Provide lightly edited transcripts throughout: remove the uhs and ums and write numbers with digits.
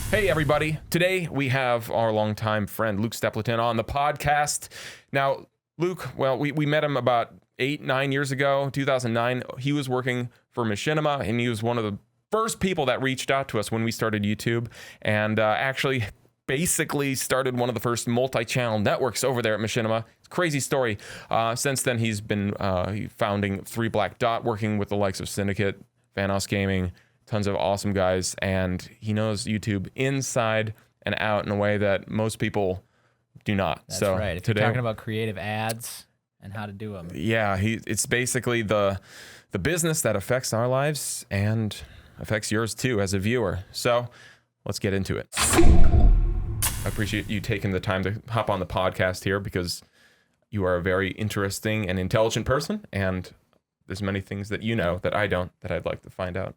Hey, everybody. Today we have our longtime friend Luke Stepleton on the podcast. Now, Luke, well, we met him about 8-9 years ago, 2009. He was working for Machinima, and he was one of the first people that reached out to us when we started YouTube, and actually basically started one of the first multi-channel networks over there at Machinima. It's a crazy story. Since then, he's been founding 3 Black Dot, working with the likes of Syndicate, Vanos Gaming, tons of awesome guys, and he knows YouTube inside and out in a way that most people do not. That's so right. If today, you're talking about creative ads and how to do them. yeah, it's basically the business that affects our lives and affects yours too as a viewer. So let's get into it. I appreciate you taking the time to hop on the podcast here because you are a very interesting and intelligent person, and there's many things that you know that I don't that I'd like to find out.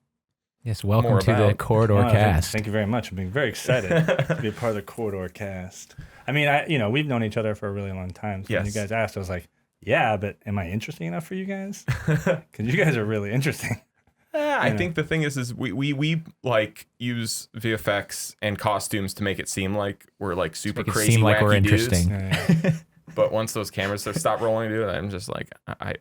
Yes, welcome to the Corridor Cast. Thank you very much. I'm being very excited to be a part of the Corridor Cast. I mean, we've known each other for a really long time. So when you guys asked, I was like, yeah, but am I interesting enough for you guys? Because you guys are really interesting. I think the thing is we like use VFX and costumes to make it seem like we're like super crazy, seem like wacky we're interesting. dudes. But once those cameras stop rolling, dude, I'm just like,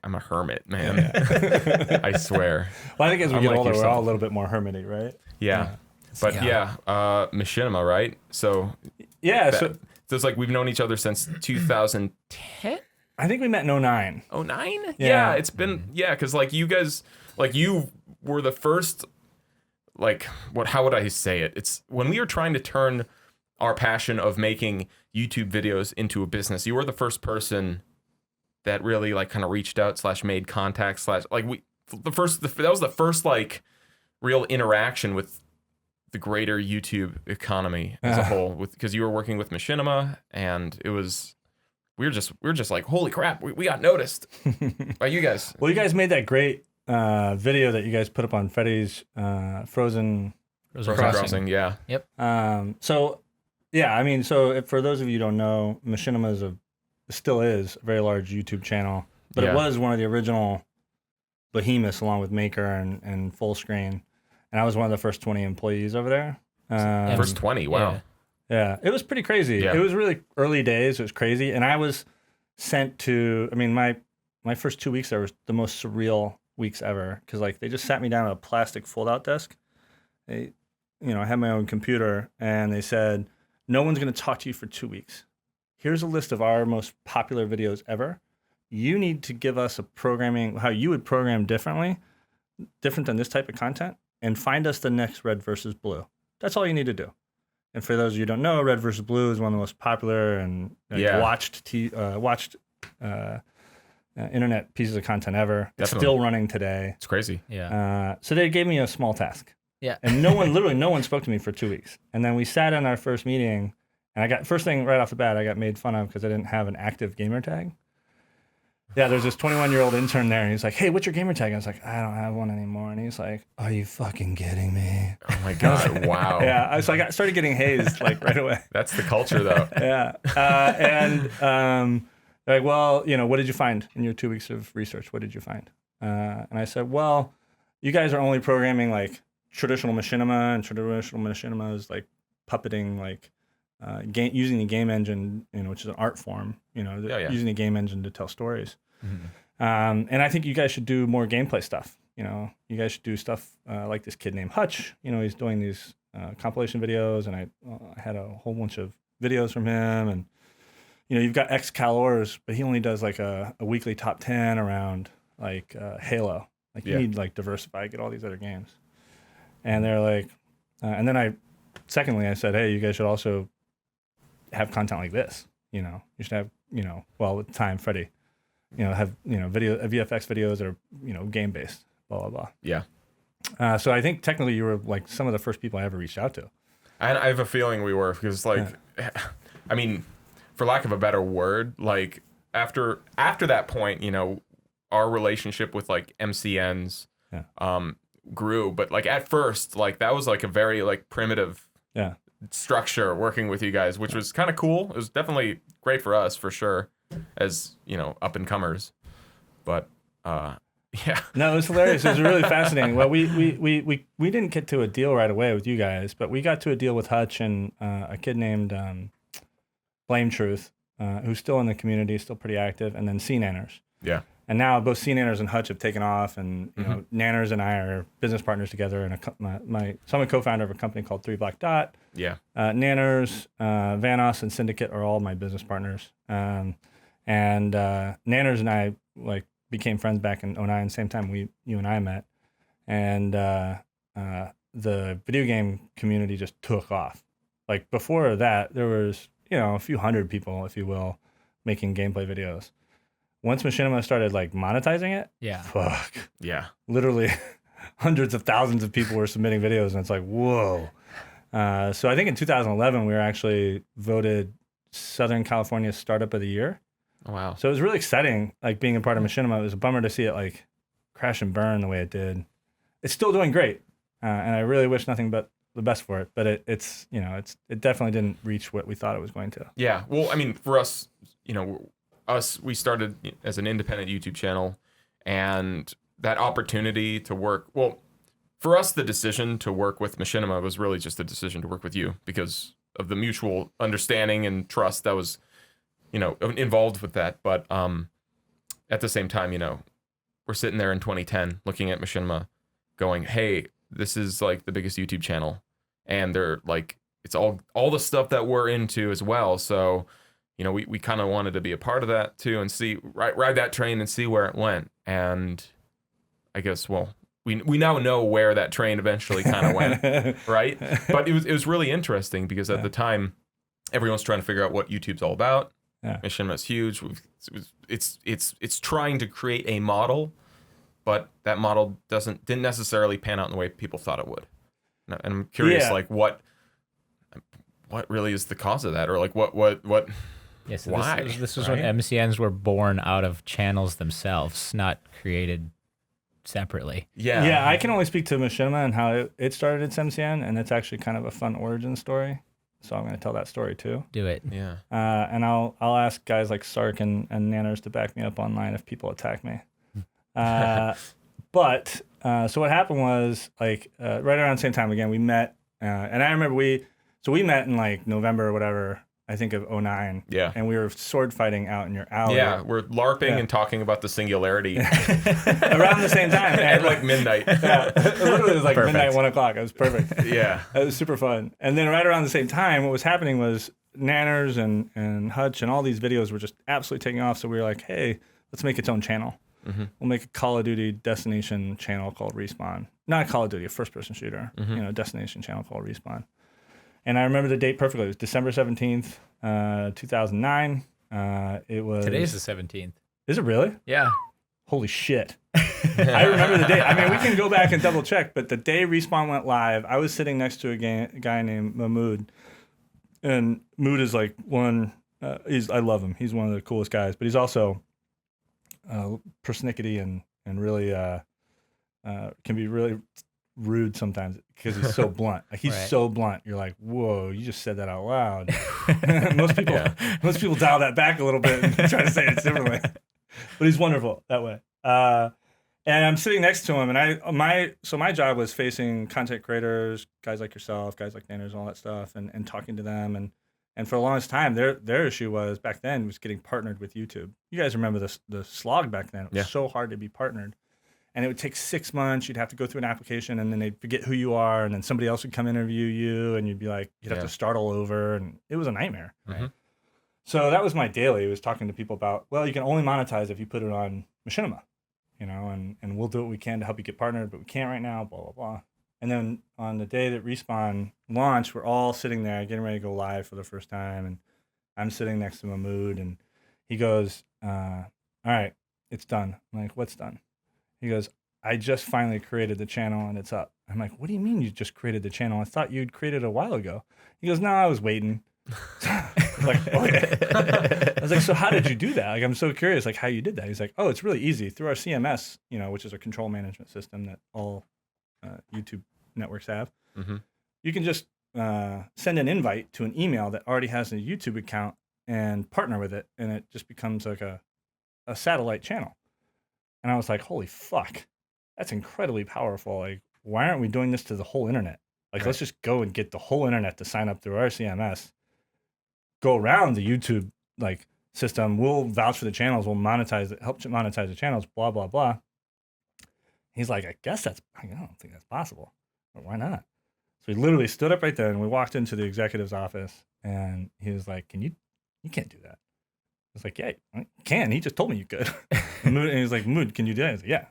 I'm a hermit, man. Yeah. I swear. Well, I think as we get older, yourself. we're all a little bit more hermity, right? Yeah. But Machinima, right? So yeah, so it's like we've known each other since 2010. I think we met in 09. 09? Yeah, it's been because like you guys, like you were the first, like how would I say it? It's when we were trying to turn our passion of making YouTube videos into a business, you were the first person that really like kind of reached out / made contact / like that was the first like real interaction with the greater YouTube economy as a whole, because you were working with Machinima, and it was we were just like, holy crap, we got noticed by you guys. Well, you guys made that great video that you guys put up on Freddy's Frozen Crossing. Yeah. Yep. So for those of you who don't know, Machinima still is a very large YouTube channel, but it was one of the original behemoths along with Maker and Full Screen, and I was one of the first 20 employees over there. First 20, wow. Yeah, it was pretty crazy. Yeah. It was really early days. It was crazy, and I was sent to. I mean, my first 2 weeks there was the most surreal weeks ever, because like they just sat me down at a plastic fold-out desk. I had my own computer, and they said, no one's going to talk to you for 2 weeks. Here's a list of our most popular videos ever. You need to give us how you would program different than this type of content, and find us the next Red versus Blue. That's all you need to do. And for those of you who don't know, Red versus Blue is one of the most popular and watched internet pieces of content ever. Definitely. It's still running today. It's crazy. Yeah. So they gave me a small task. Yeah. And no one spoke to me for 2 weeks. And then we sat in our first meeting, and first thing right off the bat, I got made fun of because I didn't have an active gamer tag. Yeah, there's this 21-year-old intern there, and he's like, hey, what's your gamer tag? I was like, I don't have one anymore. And he's like, are you fucking kidding me? Oh my God, wow. Yeah, so I started getting hazed like right away. That's the culture though. Yeah. They're like, well, what did you find in your 2 weeks of research? What did you find? And I said, well, you guys are only programming like traditional Machinima, and traditional Machinima is like puppeting, like using the game engine, which is an art form, using the game engine to tell stories. Mm-hmm. And I think you guys should do more gameplay stuff. You guys should do stuff like this kid named Hutch. He's doing these compilation videos, and I had a whole bunch of videos from him. And you've got Excalors, but he only does like a weekly top 10 around like Halo. Like you need like diversify, get all these other games. And they're like, and then secondly, I said, hey, you guys should also have content like this. You should have, at the time, Freddy, have, VFX videos that are, game based, blah, blah, blah. Yeah. So I think technically you were like some of the first people I ever reached out to. I have a feeling we were, because like, I mean, for lack of a better word, like after that point, our relationship with like MCNs, grew, but like at first, like that was like a very like primitive structure working with you guys, which was kind of cool. It was definitely great for us, for sure, as up and comers. But Yeah. No, it was hilarious. It was really fascinating. Well, we didn't get to a deal right away with you guys, but we got to a deal with Hutch and a kid named Blame Truth, who's still in the community, still pretty active, and then C Nanners. Yeah. And now both C Nanners and Hutch have taken off, and you know, Nanners and I are business partners together. And so I'm a co-founder of a company called 3 Black Dot. Yeah. Nanners, Vanos, and Syndicate are all my business partners. And Nanners and I became friends back in 2009, same time you and I met. And the video game community just took off. Like before that, there was, a few hundred people, if you will, making gameplay videos. Once Machinima started monetizing it, fuck. Yeah. Literally hundreds of thousands of people were submitting videos, and it's like, whoa. So I think in 2011, we were actually voted Southern California Startup of the Year. Oh, wow. So it was really exciting, being a part of Machinima. It was a bummer to see it crash and burn the way it did. It's still doing great, and I really wish nothing but the best for it. But it definitely didn't reach what we thought it was going to. Yeah. Well, I mean, for us, we started as an independent YouTube channel, and that opportunity to work. Well, for us, the decision to work with Machinima was really just a decision to work with you because of the mutual understanding and trust that was, involved with that. But at the same time, we're sitting there in 2010 looking at Machinima going, hey, this is the biggest YouTube channel. And they're it's all the stuff that we're into as well. So, we kind of wanted to be a part of that too and see, ride that train and see where it went. And I guess, we now know where that train eventually kind of went, right? But it was really interesting because at the time, everyone's trying to figure out what YouTube's all about. Yeah. Machinima is huge. It's trying to create a model, but that model didn't necessarily pan out in the way people thought it would. And I'm curious, what really is the cause of that, or what? Yes, yeah, so why? This was when MCNs were born out of channels themselves, not created separately. Yeah. Yeah, I can only speak to Machinima and how it started its MCN, and it's actually kind of a fun origin story. So I'm going to tell that story too. Do it. Yeah. And I'll ask guys like Sark and Nanners to back me up online if people attack me. But so what happened was right around the same time again we met, and I remember we met in November or whatever, I think of 2009. Yeah. And we were sword fighting out in your alley. Yeah, we're LARPing and talking about the singularity around the same time at midnight. Yeah, literally it was midnight, 1 o'clock. It was perfect. Yeah, it was super fun. And then right around the same time, what was happening was Nanners and Hutch and all these videos were just absolutely taking off. So we were like, hey, let's make its own channel. Mm-hmm. We'll make a Call of Duty destination channel called Respawn. Not a Call of Duty, a first-person shooter. Mm-hmm. Destination channel called Respawn. And I remember the date perfectly. It was December 17th, 2009. It was. Today's the 17th. Is it really? Yeah. Holy shit. I remember the day. I mean, we can go back and double check, but the day Respawn went live, I was sitting next to a guy named Mahmood. And Mood is one, I love him. He's one of the coolest guys, but he's also persnickety and really can be really rude sometimes because he's so blunt. He's right. So blunt. You're like, whoa, you just said that out loud. most people dial that back a little bit and try to say it differently. But he's wonderful that way. And I'm sitting next to him, and my job was facing content creators, guys like yourself, guys like Nanners, all that stuff, and talking to them. And for the longest time, their issue was back then was getting partnered with YouTube. You guys remember the slog back then? It was so hard to be partnered. And it would take 6 months. You'd have to go through an application, and then they'd forget who you are, and then somebody else would come interview you, and you'd be like, you'd have to start all over, and it was a nightmare. Mm-hmm. So that was my daily. Was talking to people about, well, you can only monetize if you put it on Machinima, and we'll do what we can to help you get partnered, but we can't right now, blah, blah, blah. And then on the day that Respawn launched, we're all sitting there getting ready to go live for the first time, and I'm sitting next to Mahmood, and he goes, all right, it's done. I'm like, what's done? He goes, I just finally created the channel and it's up. I'm like, what do you mean you just created the channel? I thought you'd created it a while ago. He goes, no, I was waiting. I was like, okay. I was like, so how did you do that? I'm so curious, how you did that. He's like, oh, it's really easy. Through our CMS, which is a control management system that all YouTube networks have. Mm-hmm. You can just send an invite to an email that already has a YouTube account and partner with it. And it just becomes like a satellite channel. And I was like, holy fuck, that's incredibly powerful. Like, why aren't we doing this to the whole internet? Like, let's just go and get the whole internet to sign up through our CMS, go around the YouTube like system. We'll vouch for the channels. We'll monetize it, help monetize the channels, blah, blah, blah. He's like, I don't think that's possible. But why not? So we literally stood up right there and we walked into the executive's office and he was like, you can't do that. I was like, yeah, I can. He just told me you could. And he was like, Mood, can you do that? I was like, yeah.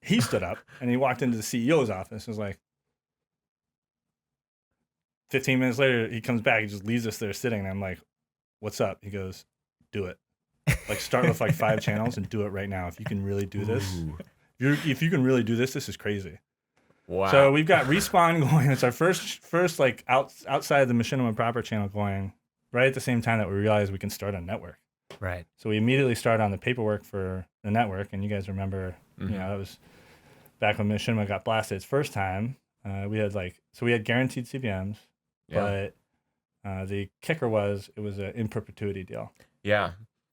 He stood up and he walked into the CEO's office. It was like, 15 minutes later, he comes back. He just leaves us there sitting. And I'm like, what's up? He goes, do it. Like, start with like 5 channels and do it right now. If you can really do this, if you can really do this, this is crazy. Wow. So we've got Respawn going. It's our first like outside the Machinima proper channel going right at the same time that we realized we can start a network. Right. So we immediately started on the paperwork for the network. And you guys remember, that was back when Machinima got blasted its first time. We had guaranteed CPMs. Yeah. But the kicker was it was an in perpetuity deal. Yeah,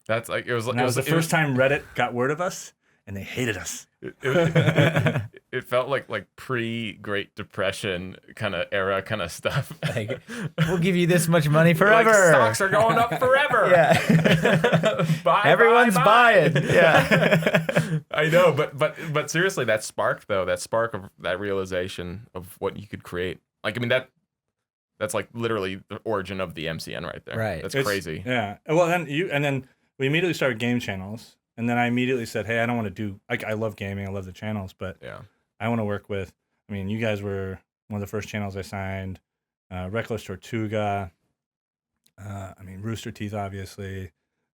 that's like it was. And that was the first time Reddit got word of us, and they hated us. It felt like pre-Great Depression kind of era kind of stuff. Like, we'll give you this much money forever. Like, stocks are going up forever. Yeah. Everyone's buying. Yeah. I know, but seriously, that spark of that realization of what you could create. Like, I mean, that's like literally the origin of the MCN right there. Right. That's crazy. Yeah. Well, then we immediately started game channels, and then I immediately said, hey, I don't want to do like I love gaming, I love the channels, but I want to work with. I mean, you guys were one of the first channels I signed. Reckless Tortuga. I mean, Rooster Teeth, obviously,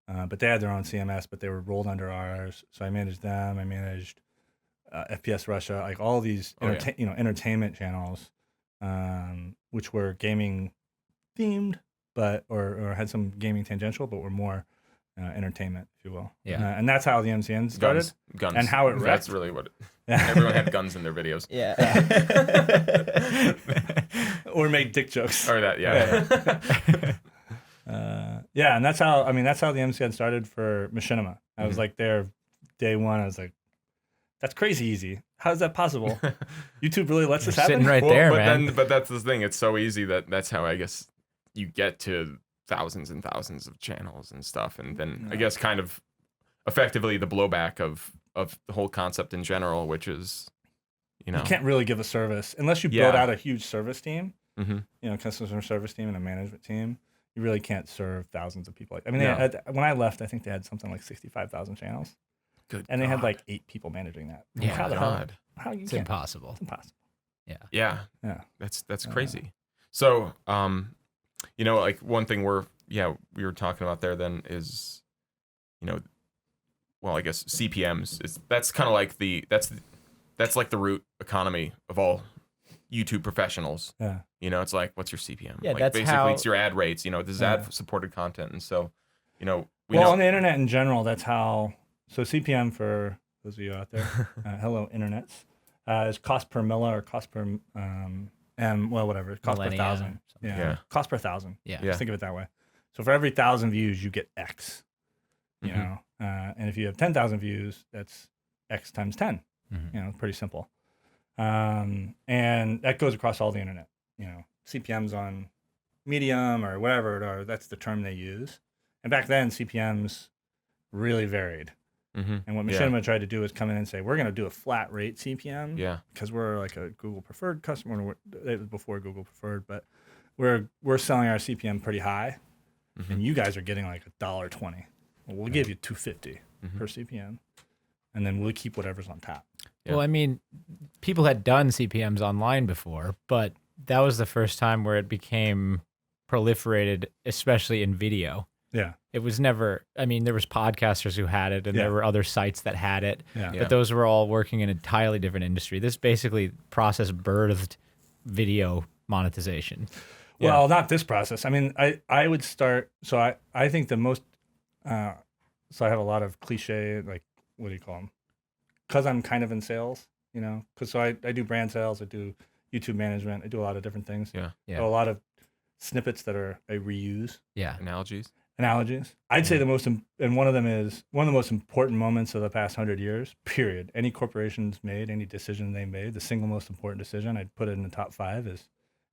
but they had their own CMS, but they were rolled under ours. So I managed them. I managed FPS Russia, like all these entertainment channels. Which were gaming themed, but or had some gaming tangential, but were more entertainment, if you will. Yeah. And that's how the MCN started. Guns. And how it wrecked. That's really what everyone had guns in their videos. Yeah. Or make dick jokes. Or that, yeah. And that's how the MCN started for Machinima. I was like there day one. I was like, that's crazy easy. How is that possible? YouTube really lets this happen? Sitting right there, but man. But that's the thing. It's so easy that's how I guess you get to thousands and thousands of channels and stuff. And then I guess kind of effectively the blowback of the whole concept in general, which is, you can't really give a service unless you build out a huge service team, customer service team and a management team. You really can't serve thousands of people. I mean, when I left, I think they had something like 65,000 channels. And they had like 8 people managing that. Yeah. How the hell? It's impossible. It's impossible. Yeah. Yeah. That's crazy. So, like one thing we were talking about there then is, I guess CPMs that's kind of like that's like the root economy of all YouTube professionals. Yeah. It's like, what's your CPM? Yeah, like that's basically how, it's your ad rates, this is ad supported content. And so, we know on the internet in general, that's how. So CPM, for those of you out there, hello internets, is cost per milli or cost per whatever, cost per thousand. Yeah. Cost per thousand. Yeah. Just think of it that way. So for every 1,000 views, you get X. You know, and if you have 10,000 views, that's X times 10. Pretty simple. And that goes across all the internet. CPMs on Medium or whatever, that's the term they use. And back then, CPMs really varied. And what Machinima tried to do is come in and say, we're going to do a flat rate CPM because we're like a Google preferred customer. It was before Google preferred, but we're selling our CPM pretty high, and you guys are getting like $1.20. Well, we'll give you $2.50 per CPM, and then we'll keep whatever's on top. Yeah. Well, I mean, people had done CPMs online before, but that was the first time where it became proliferated, especially in video. Yeah. It was never, I mean, there was podcasters who had it, and there were other sites that had it, but those were all working in an entirely different industry. This basically process birthed video monetization. Well, not this process. I mean, I would start, so I think the most, so I have a lot of cliche, like, what do you call them? Because I'm kind of in sales, because so I do brand sales, I do YouTube management, I do a lot of different things. Yeah. So a lot of snippets that I reuse. Yeah. Analogies. analogies. I'd say one of them is one of the most important moments of the past 100 years, period. Any corporation's made, any decision they made, the single most important decision, I'd put it in the top 5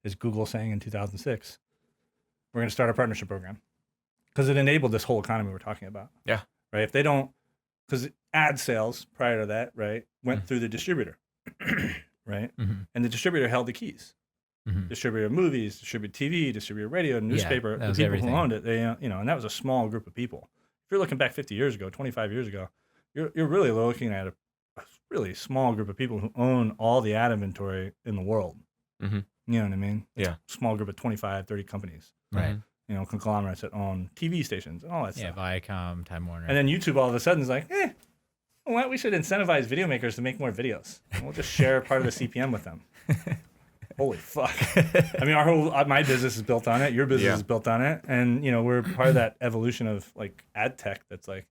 is Google saying in 2006, we're going to start a partnership program. Because it enabled this whole economy we're talking about. Yeah. Right? If they don't, because ad sales prior to that, right, went through the distributor, right? And the distributor held the keys. Distributor movies, distributor TV, distributor radio, newspaper. The people who owned it, they, and that was a small group of people. If you're looking back 50 years ago, 25 years ago, you're really looking at a really small group of people who own all the ad inventory in the world. You know what I mean? Yeah. Small group of 25, 30 companies. Right. Conglomerates that own TV stations and all that stuff. Yeah, Viacom, Time Warner. And then YouTube all of a sudden is like, well, we should incentivize video makers to make more videos. And we'll just share part of the CPM with them. Holy fuck. I mean, my business is built on it. Your business is built on it. And, we're part of that evolution of like ad tech that's like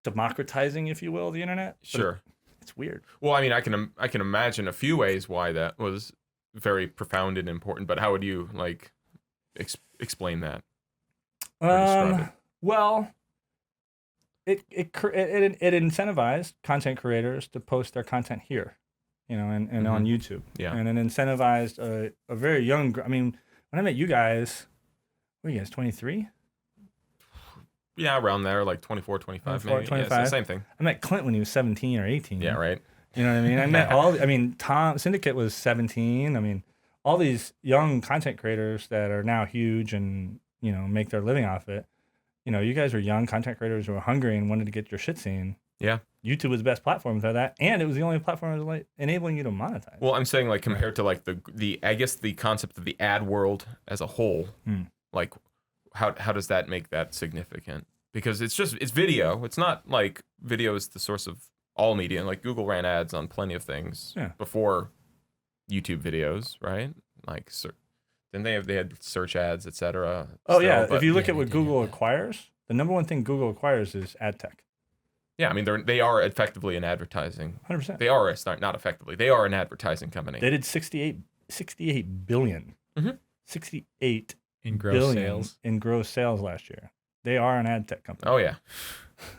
democratizing, if you will, the internet. Sure. It's weird. Well, I mean, I can imagine a few ways why that was very profound and important, but how would you like explain that? Describe it? Well, it incentivized content creators to post their content here, and on YouTube. Yeah. And it incentivized a very young. I mean, when I met you guys, what are you guys, 23? Yeah, around there, like 24, 25, 24, maybe. 25. Yeah, it's the same thing. I met Clint when he was 17 or 18. Yeah, right. You know what I mean? Tom Syndicate was 17. I mean, all these young content creators that are now huge and, make their living off it. You guys were young content creators who were hungry and wanted to get your shit seen. Yeah. YouTube was the best platform for that. And it was the only platform that was like enabling you to monetize. Well, I'm saying like compared to like the I guess the concept of the ad world as a whole, like how does that make that significant? Because it's video. It's not like video is the source of all media. Like Google ran ads on plenty of things before YouTube videos, right? Like, then they had search ads, etc. Oh yeah, if you look at what Google acquires, the number one thing Google acquires is ad tech. Yeah, I mean they are effectively an advertising. 100%. They are not effectively. They are an advertising company. They did 68 billion. 68 in gross sales. In gross sales last year. They are an ad tech company. Oh yeah.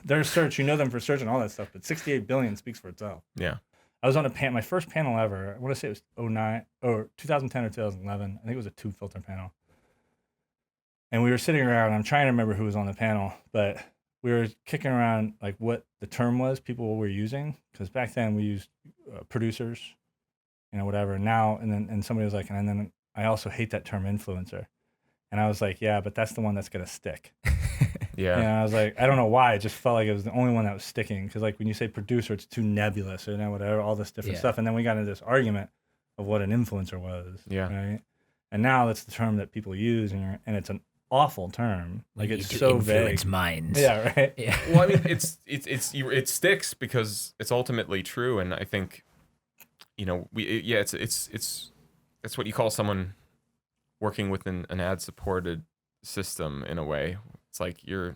Their search, them for search and all that stuff, but 68 billion speaks for itself. Yeah. I was on my first panel ever. I want to say it was 2010 or 2011. I think it was a 2-filter panel. And we were sitting around. I'm trying to remember who was on the panel, but we were kicking around like what the term was people were using. Because back then we used producers, whatever. Now, and somebody was like, and then I also hate that term influencer. And I was like, yeah, but that's the one that's going to stick. Yeah. And I was like, I don't know why. It just felt like it was the only one that was sticking. Because like when you say producer, it's too nebulous or whatever, all this different stuff. And then we got into this argument of what an influencer was. Yeah. Right. And now that's the term that people use, and it's an awful term. Like it's so influence vague. Minds. Yeah. Right. Yeah. Well, I mean, it sticks because it's ultimately true, and I think, it's what you call someone working within an ad-supported system in a way. It's like it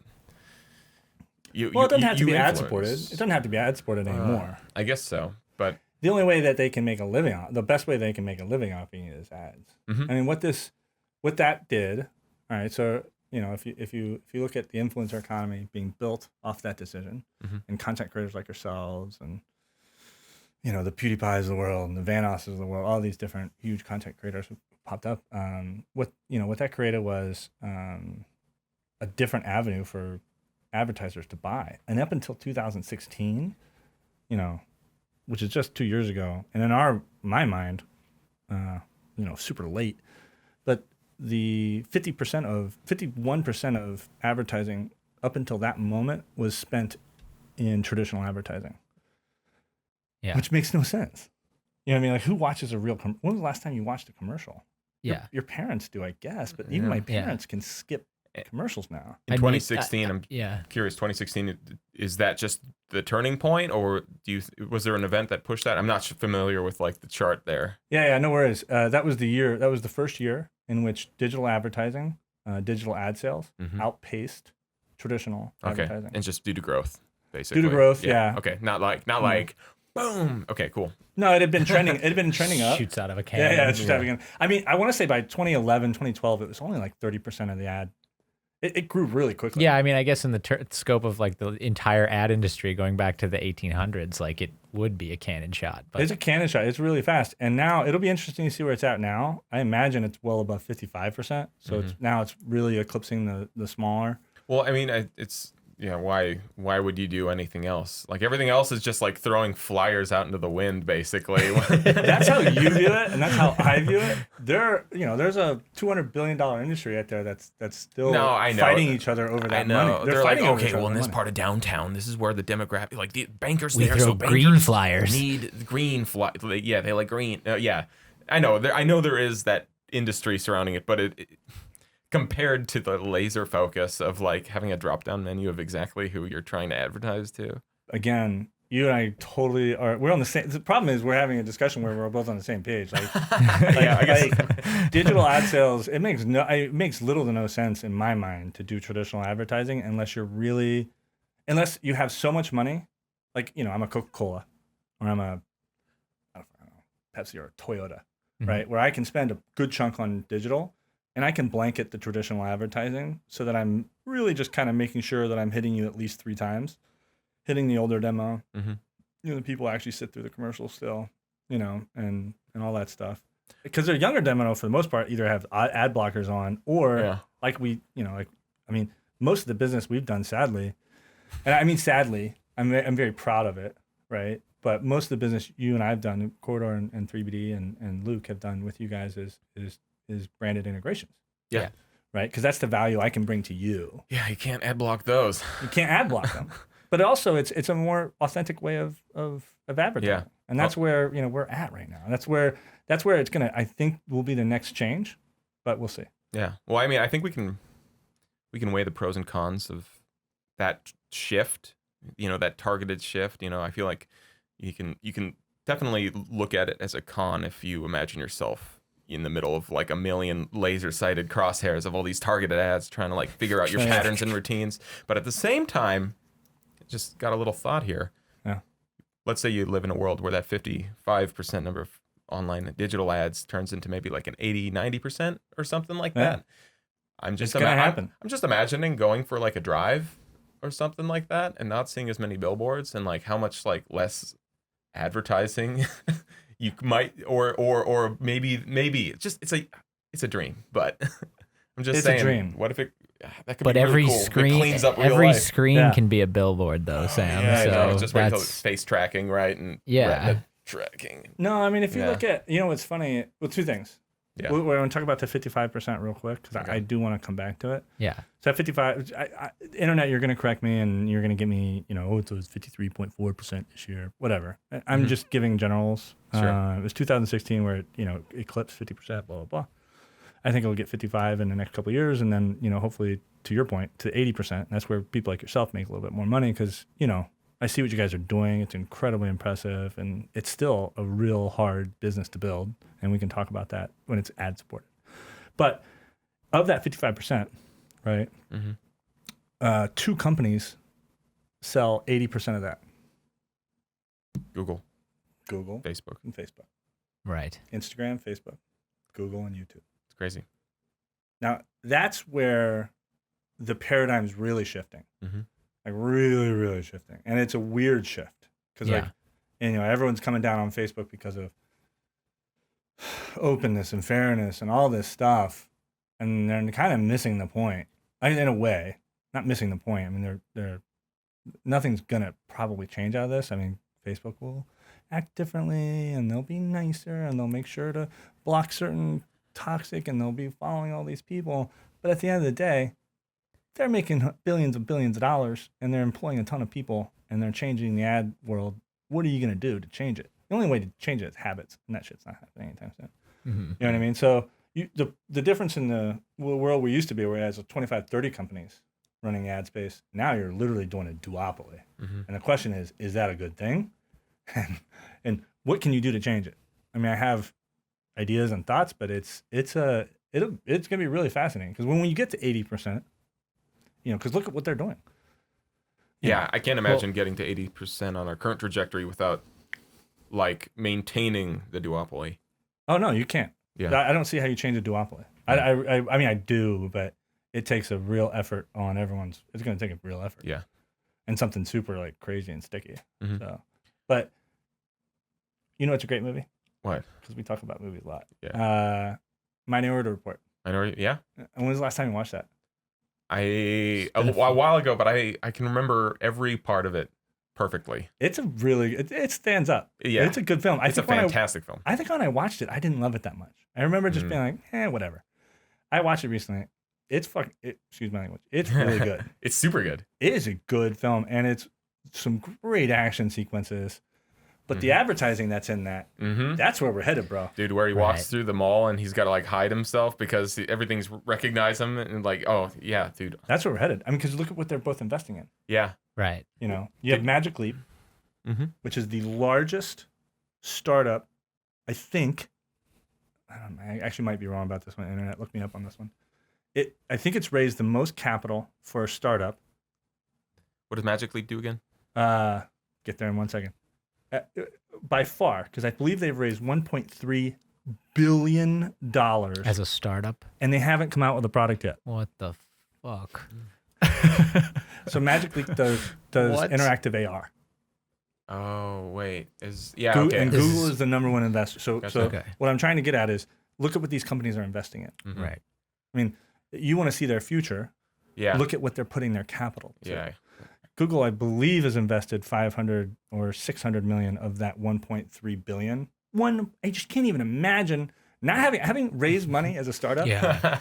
doesn't have to be ad-supported. It doesn't have to be ad-supported anymore. I guess so, but the only way that they can make a living the best way they can make a living off it is ads. I mean, what that did, all right, so, if you look at the influencer economy being built off that decision, and content creators like yourselves and, the PewDiePies of the world and the Vanoses of the world, all these different huge content creators who popped up, what that created was a different avenue for advertisers to buy. And up until 2016, which is just 2 years ago, and in my mind, super late, but the 51% of advertising up until that moment was spent in traditional advertising. Yeah. Which makes no sense. You know what I mean? Like, who watches when was the last time you watched a commercial? Yeah. Your parents do, I guess, but even my parents can skip commercials now. In 2016, I'm curious, 2016, is that just the turning point, or was there an event that pushed that? I'm not familiar with like the chart there. Yeah, no worries. That was the first year in which digital advertising, digital ad sales outpaced traditional advertising. And just due to growth, basically. Due to growth, yeah. Okay, not like boom. Okay, cool. No, it had been trending. It had been trending up. Shoots out of a can. Yeah, it shoots out of a can. I mean, I want to say by 2011, 2012, it was only like 30% of the ad It grew really quickly. Yeah, I mean, I guess in the scope of like the entire ad industry going back to the 1800s, like it would be a cannon shot. But It's a cannon shot. It's really fast. And now it'll be interesting to see where it's at now. I imagine it's well above 55%. So it's really eclipsing the smaller. Well, I mean, it's why would you do anything else? Like everything else is just like throwing flyers out into the wind, basically. That's how you view it, and that's how I view it. There's a $200 billion industry out there that's still fighting each other over that money. They're fighting like, over okay, well, in this money. part of downtown, this is where the demographic, like the bankers we there, throw so green bankers flyers. need green fly. Yeah, they like green. Yeah, I know. I know there is that industry surrounding it, but it compared to the laser focus of like having a drop-down menu of exactly who you're trying to advertise to. Again, you and I totally are. We're on the same. The problem is we're having a discussion where we're both on the same page. Like, I guess. like digital ad sales, it makes little to no sense in my mind to do traditional advertising unless you have so much money. Like, I'm a Coca-Cola, or I'm a I don't know, Pepsi or a Toyota, right? Where I can spend a good chunk on digital. And I can blanket the traditional advertising so that I'm really just kind of making sure that I'm hitting you at least 3 times, hitting the older demo. The people actually sit through the commercial still, and all that stuff. Because their younger demo, for the most part, either have ad blockers on or most of the business we've done, sadly, and I mean sadly, I'm very proud of it, right? But most of the business you and I have done, Corridor and 3BD and Luke have done with you guys is branded integrations. Yeah. Right? Because that's the value I can bring to you. Yeah, you can't ad block those. You can't ad block them. But also it's a more authentic way of advertising. Yeah. And that's where, we're at right now. That's where it's gonna, I think, will be the next change, but we'll see. Yeah. Well, I mean, I think we can weigh the pros and cons of that shift, that targeted shift. I feel like you can definitely look at it as a con if you imagine yourself in the middle of like a million laser-sighted crosshairs of all these targeted ads trying to like figure out your patterns and routines. But at the same time, just got a little thought here. Yeah. Let's say you live in a world where that 55% number of online digital ads turns into maybe like an 80, 90% or something like that. I'm just imagining going for like a drive or something like that and not seeing as many billboards and like how much like less advertising you might or maybe it's a dream, but I'm just saying. It's a dream. What if it? That could but be really every cool. screen, It cleans up real every life. screen can be a billboard, though, Sam. Yeah, so just wait until it's that's face tracking, right? And retina tracking. No, I mean, if you look at, what's funny? Well, 2 things. Yeah. We're going to talk about the 55% real quick because I do want to come back to it. yeah. So at 55, internet, you're going to correct me and you're going to give me, it was 53.4% this year, whatever. I'm just giving generals. Sure. It was 2016 where it, eclipsed 50%, blah, blah, blah. I think it'll get 55 in the next couple of years. And then, hopefully, to your point, to 80%. And that's where people like yourself make a little bit more money because, I see what you guys are doing. It's incredibly impressive. And it's still a real hard business to build. And we can talk about that when it's ad supported. But of that 55%, right, 2 companies sell 80% of that. Google, Facebook, and Facebook. Right. Instagram, Facebook, Google, and YouTube. It's crazy. Now, that's where the paradigm's really shifting. Like really, really shifting. And it's a weird shift. Because everyone's coming down on Facebook because of openness and fairness and all this stuff. And they're kind of missing the point. I mean, in a way, not missing the point. I mean, they're nothing's going to probably change out of this. I mean, Facebook will act differently and they'll be nicer and they'll make sure to block certain toxic and they'll be following all these people. But at the end of the day, they're making billions and billions of dollars and they're employing a ton of people and they're changing the ad world. What are you going to do to change it? The only way to change it is habits, and that shit's not happening anytime soon. You know what I mean? So the difference in the world we used to be, where it has 25, 30 companies running ad space, now you're literally doing a duopoly. And the question is that a good thing? And what can you do to change it? I mean, I have ideas and thoughts, but it's going to be really fascinating because when you get to 80%, because look at what they're doing. Yeah, I can't imagine getting to 80% on our current trajectory without like maintaining the duopoly. Oh no, you can't. Yeah, I don't see how you change a duopoly. I mean, I do, but it takes a real effort on everyone's. It's going to take a real effort. Yeah. And something super like crazy and sticky. Mm-hmm. So, but you know, it's a great movie. What? Because we talk about movies a lot. Yeah. Minority Report. Yeah. And when was the last time you watched that? A while ago, but I can remember every part of it perfectly. It's a really, it stands up. Yeah. It's a good film. It's a fantastic film. I think when I watched it, I didn't love it that much. I remember just being like, whatever. I watched it recently. It's excuse my language. It's really good. It's super good. It is a good film, and it's some great action sequences. But the advertising that's in that, that's where we're headed, bro. Dude, where he walks through the mall and he's got to like hide himself because everything's recognize him and like, oh, yeah, dude. That's where we're headed. I mean, because look at what they're both investing in. Yeah. Right. You know, you have Magic Leap, which is the largest startup, I think. I don't know. I actually might be wrong about this one. Internet, look me up on this one. I think it's raised the most capital for a startup. What does Magic Leap do again? Get there in 1 second. By far, because I believe they've raised $1.3 billion as a startup, and they haven't come out with a product yet. What the fuck? So Magic Leap does interactive AR. Oh wait, okay. And Google is the number one investor. So what I'm trying to get at is look at what these companies are investing in. Right. I mean, you want to see their future. Yeah. Look at what they're putting their capital to. Yeah. Google, I believe, has invested 500 or 600 million of that 1.3 billion. I just can't even imagine not having raised money as a startup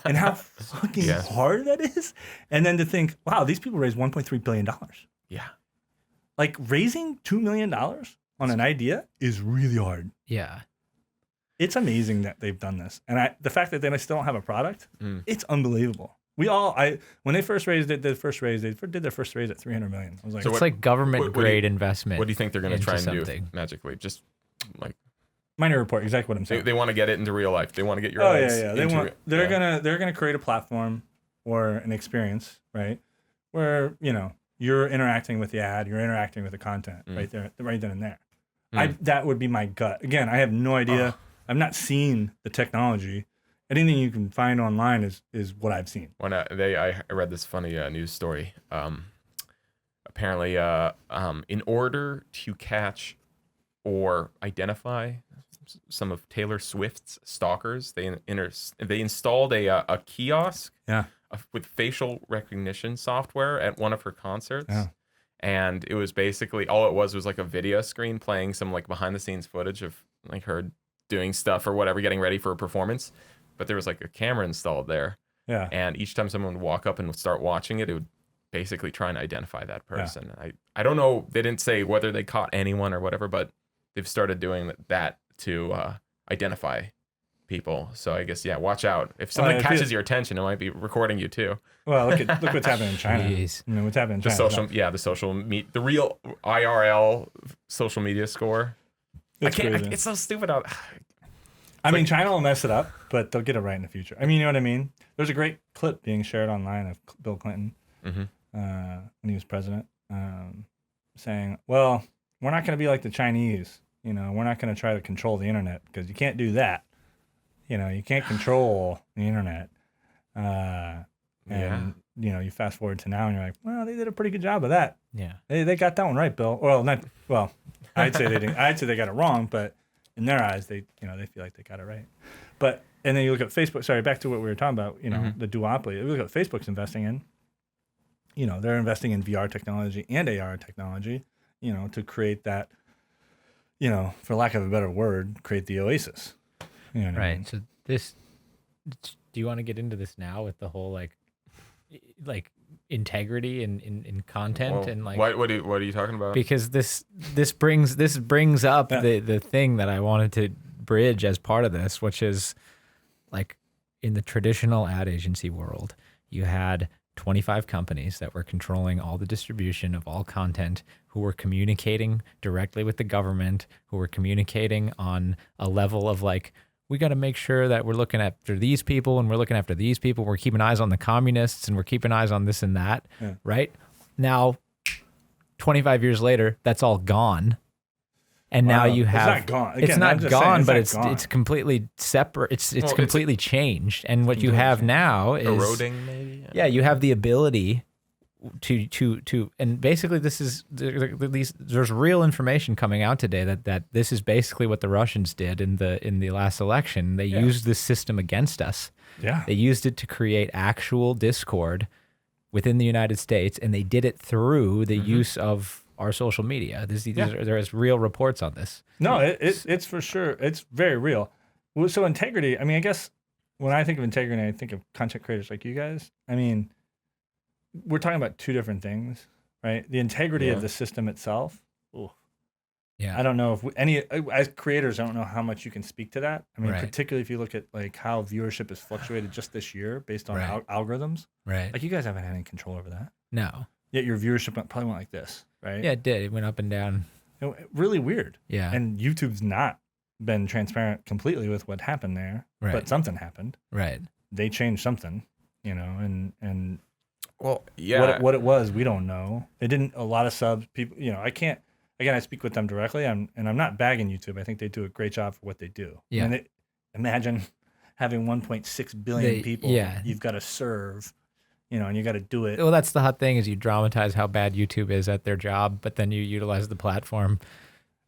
and how fucking hard that is. And then to think, wow, these people raised $1.3 billion. Yeah. Like raising $2 million on an idea is really hard. Yeah. It's amazing that they've done this. And the fact that they still don't have a product, it's unbelievable. When they first raised it, they did their first raise at 300 million. I was like, so it's like government grade investment. What do you think they're going to try and do magically? Just like Minority Report, exactly what I'm saying. They want to get it into real life. They want to get your They're gonna create a platform or an experience, right? Where, you know, you're interacting with the ad, you're interacting with the content right then and there. That would be my gut. Again, I have no idea. I've not seen the technology. Anything you can find online is what I've seen. When I read this funny news story. Apparently, in order to catch or identify some of Taylor Swift's stalkers, they installed a kiosk with facial recognition software at one of her concerts. Yeah. And it was basically all it was like a video screen playing some like behind the scenes footage of like her doing stuff or whatever, getting ready for a performance. But there was like a camera installed there. Yeah. And each time someone would walk up and would start watching it, it would basically try and identify that person. Yeah. I don't know. They didn't say whether they caught anyone or whatever, but they've started doing that to identify people. So I guess, watch out. If something catches your attention, it might be recording you too. Well, look what's happening in China. Jeez. I mean, what's happening in China. The real IRL social media score. It's so stupid. I mean, China will mess it up, but they'll get it right in the future. I mean, you know what I mean? There's a great clip being shared online of Bill Clinton when he was president, saying, well, we're not going to be like the Chinese. You know, we're not going to try to control the internet because you can't do that. You know, you can't control the internet. And, you know, you fast forward to now and you're like, well, they did a pretty good job of that. Yeah. They got that one right, Bill. I'd say they didn't. I'd say they got it wrong, but in their eyes, they feel like they got it right. But, and then you look at Facebook, sorry, back to what we were talking about, you know, the duopoly. You look at what Facebook's investing in, you know, they're investing in VR technology and AR technology, you know, to create that, you know, for lack of a better word, create the oasis. You know what I mean? So do you want to get into this now with the whole like integrity in content and like what are you talking about? Because this brings up the thing that I wanted to bridge as part of this, which is like in the traditional ad agency world, you had 25 companies that were controlling all the distribution of all content, who were communicating directly with the government, who were communicating on a level of like, we got to make sure that we're looking after these people and we're looking after these people. We're keeping eyes on the communists and we're keeping eyes on this and that, right? Now, 25 years later, that's all gone. And now you have it's not gone. Again, it's not gone, but it's completely separate. It's completely changed. And what you have now is eroding, maybe. Yeah, you have the ability to and basically there's real information coming out today that this is basically what the Russians did in the last election. They used this system against us. Yeah. They used it to create actual discord within the United States, and they did it through the use of our social media. There's real reports on this. No, it's for sure. It's very real. Well, so integrity, I mean, I guess when I think of integrity, I think of content creators like you guys. I mean, we're talking about two different things, right? The integrity of the system itself. Ooh. Yeah. I don't know if as creators, I don't know how much you can speak to that. I mean, particularly if you look at like how viewership has fluctuated just this year based on algorithms. Right. Like you guys haven't had any control over that. No. Yet your viewership probably went like this, right? Yeah, it did. It went up and down. Really weird. Yeah. And YouTube's not been transparent completely with what happened there, but something happened. Right. They changed something, and well, yeah. What it was, we don't know. They didn't. A lot of subs, people, I can't. Again, I speak with them directly. I'm not bagging YouTube. I think they do a great job for what they do. Yeah. And imagine having 1.6 billion people. Yeah. You've got to serve. And you got to do it. Well, that's the hot thing is you dramatize how bad YouTube is at their job, but then you utilize the platform.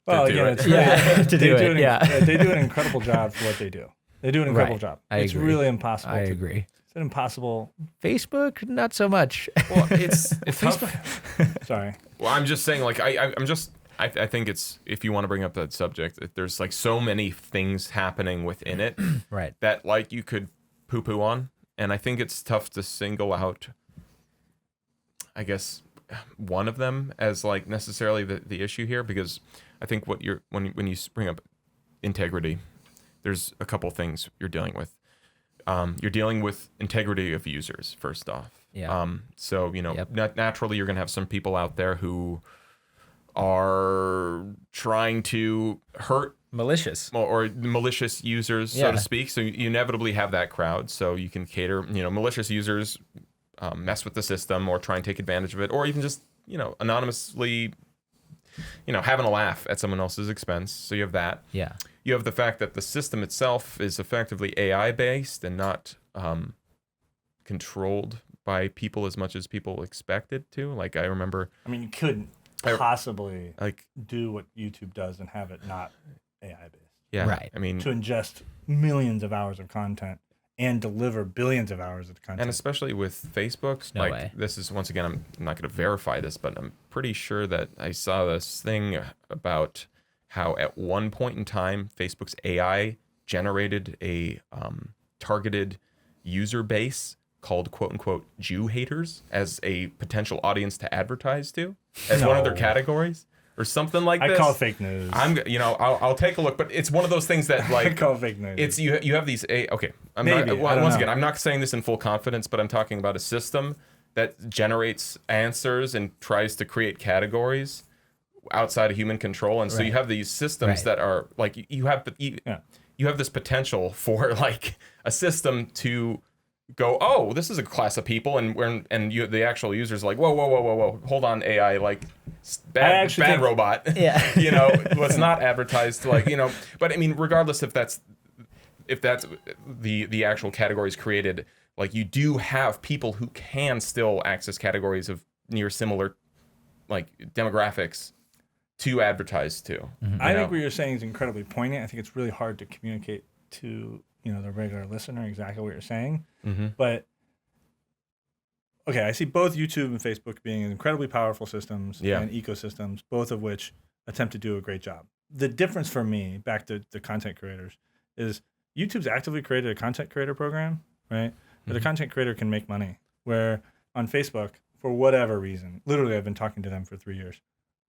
Well, to do it's to do it. They do an incredible job for what they do. They do an incredible job. It's agree. really impossible. I agree. It's an impossible. Facebook, not so much. Well, it's Facebook. Sorry. Well, I'm just saying, like, I think it's, if you want to bring up that subject, there's like so many things happening within it Right. that like you could poo-poo on. And I think it's tough to single out, I guess, one of them as like necessarily the issue here, because I think when you bring up integrity, there's a couple things you're dealing with. You're dealing with integrity of users, first off. Yeah. So, naturally you're going to have some people out there who are trying to hurt Malicious users, so to speak. So you inevitably have that crowd. So you can cater, malicious users mess with the system or try and take advantage of it, or even just, anonymously, having a laugh at someone else's expense. So you have that. Yeah. You have the fact that the system itself is effectively AI based and not controlled by people as much as people expect it to. Like I remember. I mean, you couldn't possibly do what YouTube does and have it not AI based. Yeah. Right. I mean, to ingest millions of hours of content and deliver billions of hours of content. And especially with Facebook, no way. This is, once again, I'm not going to verify this, but I'm pretty sure that I saw this thing about how at one point in time, Facebook's AI generated a targeted user base called quote unquote Jew haters as a potential audience to advertise to as one of their categories. Or something like this. I call it fake news. I'll take a look, but it's one of those things that like I call it fake news. It's you have these okay. Again, I'm not saying this in full confidence, but I'm talking about a system that generates answers and tries to create categories outside of human control, and so you have these systems that are like you have this potential for like a system to go, oh, this is a class of people, and the actual users are like, whoa, hold on, AI, like bad robot, was not advertised, like, but I mean, regardless if that's the actual categories created, like you do have people who can still access categories of near similar like demographics to advertise to. Mm-hmm. I think what you're saying is incredibly poignant. I think it's really hard to communicate to the regular listener exactly what you're saying. Mm-hmm. But okay, I see both YouTube and Facebook being incredibly powerful systems and ecosystems, both of which attempt to do a great job. The difference for me, back to the content creators, is YouTube's actively created a content creator program, right? Where the content creator can make money. Where on Facebook, for whatever reason, literally I've been talking to them for 3 years,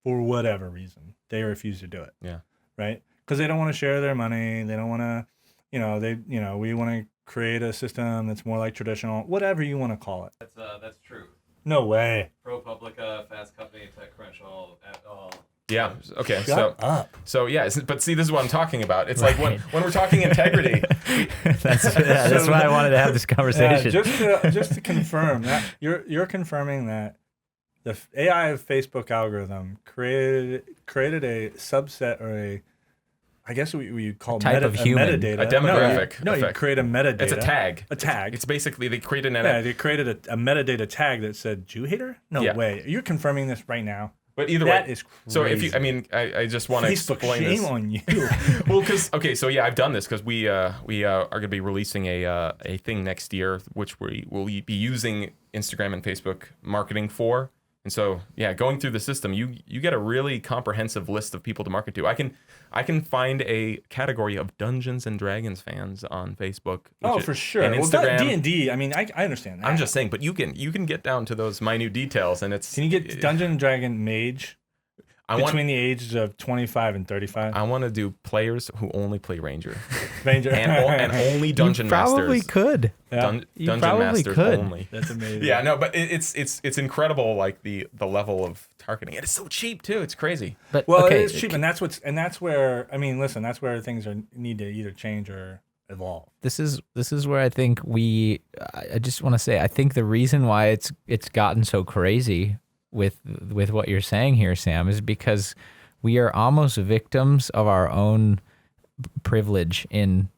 for whatever reason, they refuse to do it. Yeah. Right? Because they don't want to share their money. They don't want to, we want to create a system that's more like traditional, whatever you want to call it. That's true. No way. ProPublica, Fast Company, TechCrunch, all. Yeah. Okay. Shut up. So yeah, but see, this is what I'm talking about. It's like when we're talking integrity. That's why I wanted to have this conversation. Just to confirm that you're confirming that the AI Facebook algorithm created a subset or I guess we call type of human. metadata. A demographic No, you effect. create a metadata. It's a tag. A tag. It's basically they created an. Yeah, they created a metadata tag that said Jew hater. No way. You're confirming this right now. But either that way, is crazy. So if you, I mean, I just want to Facebook, explain shame this. on you. Well, because so yeah, I've done this because we are going to be releasing a thing next year, which we will be using Instagram and Facebook marketing for. And so yeah, going through the system, you get a really comprehensive list of people to market to. I can find a category of Dungeons and Dragons fans on Facebook. For sure. And Instagram. Well, D&D. I mean, I understand that. I'm just saying, but you can get down to those minute details, and it's. Can you get Dungeon and Dragon mage between the ages of 25 and 35? I want to do players who only play Ranger. Ranger. and only Dungeon You Masters. probably could. Yeah. You Dungeon probably Masters could. only. That's amazing. Yeah, no, but it's incredible, like the level of targeting. And it's so cheap too. It's crazy. But Well, okay, it's cheap, and that's where I mean, listen, that's where things need to either change or evolve. this is where I think I just want to say I think the reason why it's gotten so crazy with what you're saying here, Sam, is because we are almost victims of our own privilege in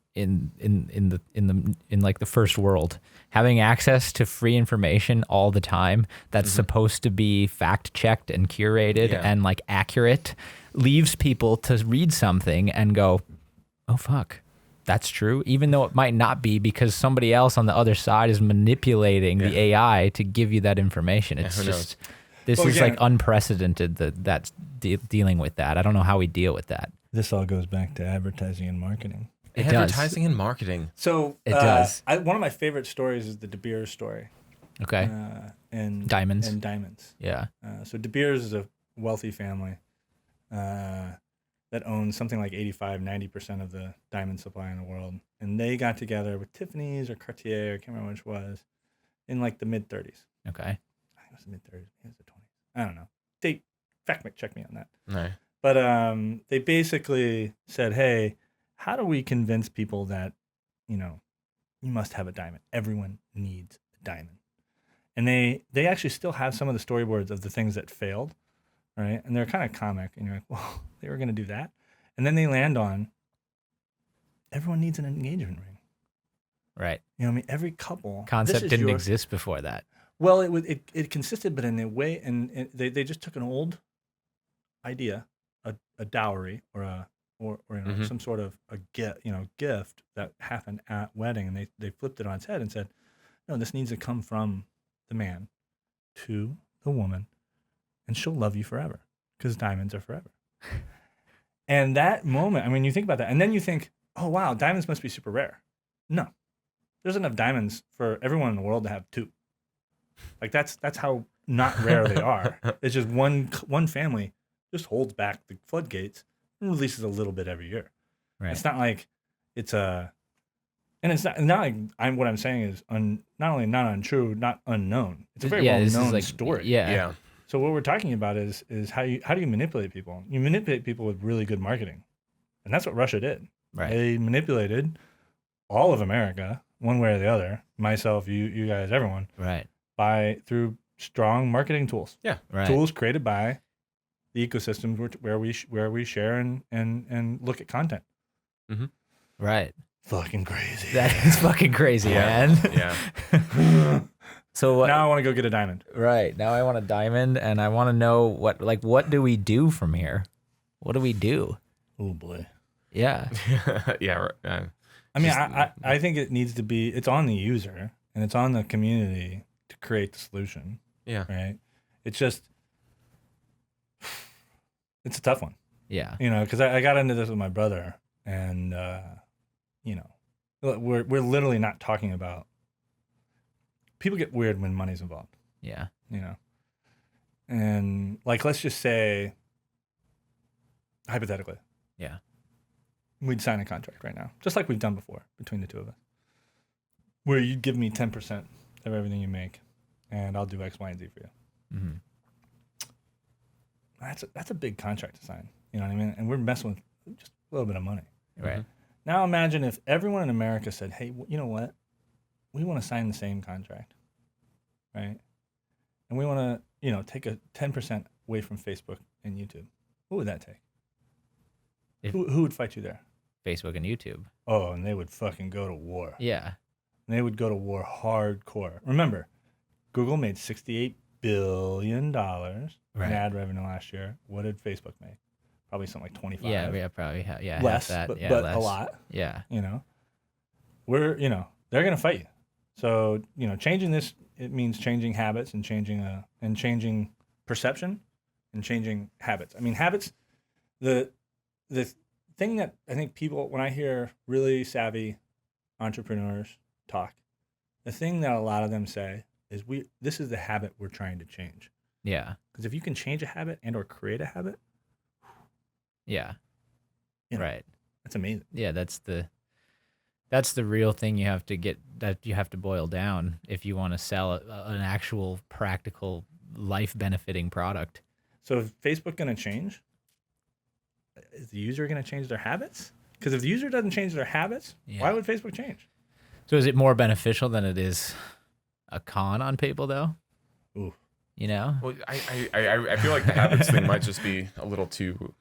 like the first world, having access to free information all the time that's supposed to be fact checked and curated and like accurate, leaves people to read something and go, oh fuck, that's true, even though it might not be, because somebody else on the other side is manipulating the AI to give you that information. It's just this is again, like unprecedented that's dealing with that. I don't know how we deal with that. This all goes back to advertising and marketing. It Advertising and marketing. So It does. One of my favorite stories is the De Beers story. Okay. And Diamonds. And diamonds. Yeah. So De Beers is a wealthy family that owns something like 85-90% of the diamond supply in the world. And they got together with Tiffany's or Cartier, I can't remember which was, in like the mid-30s. Okay. I think it was the mid-30s. It was the 20s. I don't know. They check me on that. No. But they basically said, hey, how do we convince people that, you must have a diamond? Everyone needs a diamond. And they actually still have some of the storyboards of the things that failed, right? And they're kind of comic. And you're like, well, they were going to do that. And then they land on, everyone needs an engagement ring. Right. You know what I mean? Every couple. Concept didn't exist before that. Well, it consisted, but in a way, and they just took an old idea, a dowry or some sort of a gift that happened at wedding, and they flipped it on its head and said, no, this needs to come from the man to the woman, and she'll love you forever because diamonds are forever. And that moment, I mean, you think about that, and then you think, oh wow, diamonds must be super rare. No, there's enough diamonds for everyone in the world to have two. Like that's how not rare they are. It's just one family just holds back the floodgates and releases a little bit every year. Right. It's not like it's and it's not like what I'm saying is not only not untrue, not unknown. It's a very well known story. Yeah. So what we're talking about is how do you manipulate people? You manipulate people with really good marketing, and that's what Russia did. Right. They manipulated all of America one way or the other. Myself, you guys, everyone. Right. Through strong marketing tools. Yeah. Right. Tools created by the ecosystems where we share and look at content. Mm-hmm. Right. Fucking crazy. That is fucking crazy, man. Yeah. So now I want to go get a diamond. Right. Now I want a diamond, and I want to know what do we do from here? What do we do? Oh boy. Yeah. Yeah. I mean, I think it needs to be. It's on the user and it's on the community to create the solution. Yeah. Right. It's just. It's a tough one. Yeah. Because I got into this with my brother, and we're literally not talking about. People get weird when money's involved. Yeah. And like, let's just say, hypothetically, Yeah. we'd sign a contract right now, just like we've done before between the two of us, where you give me 10% of everything you make, and I'll do X, Y, and Z for you. Mm-hmm. That's a big contract to sign. You know what I mean? And we're messing with just a little bit of money. Right. Now imagine if everyone in America said, hey, you know what? We want to sign the same contract, right? And and we want to, you know, take a 10% away from Facebook and YouTube. What would that take? Who would fight you there? Facebook and YouTube. Oh, and they would fucking go to war. Yeah. They would go to war hardcore. Remember, Google made $68 billion in ad revenue last year. What did Facebook make? Probably something like 25. Yeah, probably. Less, that. but Less. a lot. Yeah. You know, they're going to fight you. So, you know, changing this, it means changing habits and changing perception and changing habits. I mean, habits, the thing that I think people, when I hear really savvy entrepreneurs talk, the thing that a lot of them say is this is the habit we're trying to change. Yeah. Because if you can change a habit and or create a habit, yeah. You know, right. That's amazing. Yeah, that's the real thing you have to boil down if you want to sell an actual practical life benefiting product. So is Facebook going to change? Is the user going to change their habits? Because if the user doesn't change their habits, why would Facebook change? So is it more beneficial than it is a con on people, though? Ooh. You know? Well, I feel like the habits thing might just be a little too.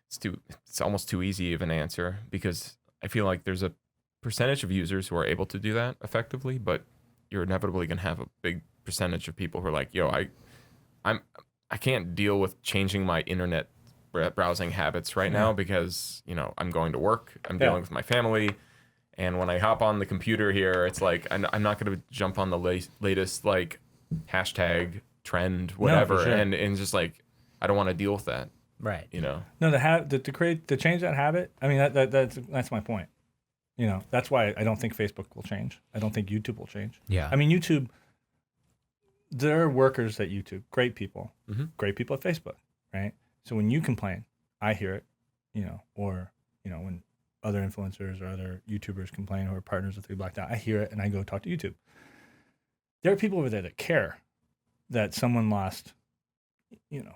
It's almost too easy of an answer, because I feel like there's a percentage of users who are able to do that effectively, but you're inevitably going to have a big percentage of people who are like, yo, I can't deal with changing my internet browsing habits right now, because, you know, I'm going to work, I'm dealing with my family, and when I hop on the computer here, it's like I'm not going to jump on the latest like hashtag trend whatever, and just like I don't want to deal with that. Right. You know. No, to change that habit. I mean, that's my point. You know, that's why I don't think Facebook will change. I don't think YouTube will change. Yeah. I mean, YouTube. There are workers at YouTube, great people, great people at Facebook, right? So when you complain, I hear it, you know, or you know, when other influencers or other YouTubers complain who are partners with 3 Black Dot, I hear it and I go talk to YouTube. There are people over there that care that someone lost, you know.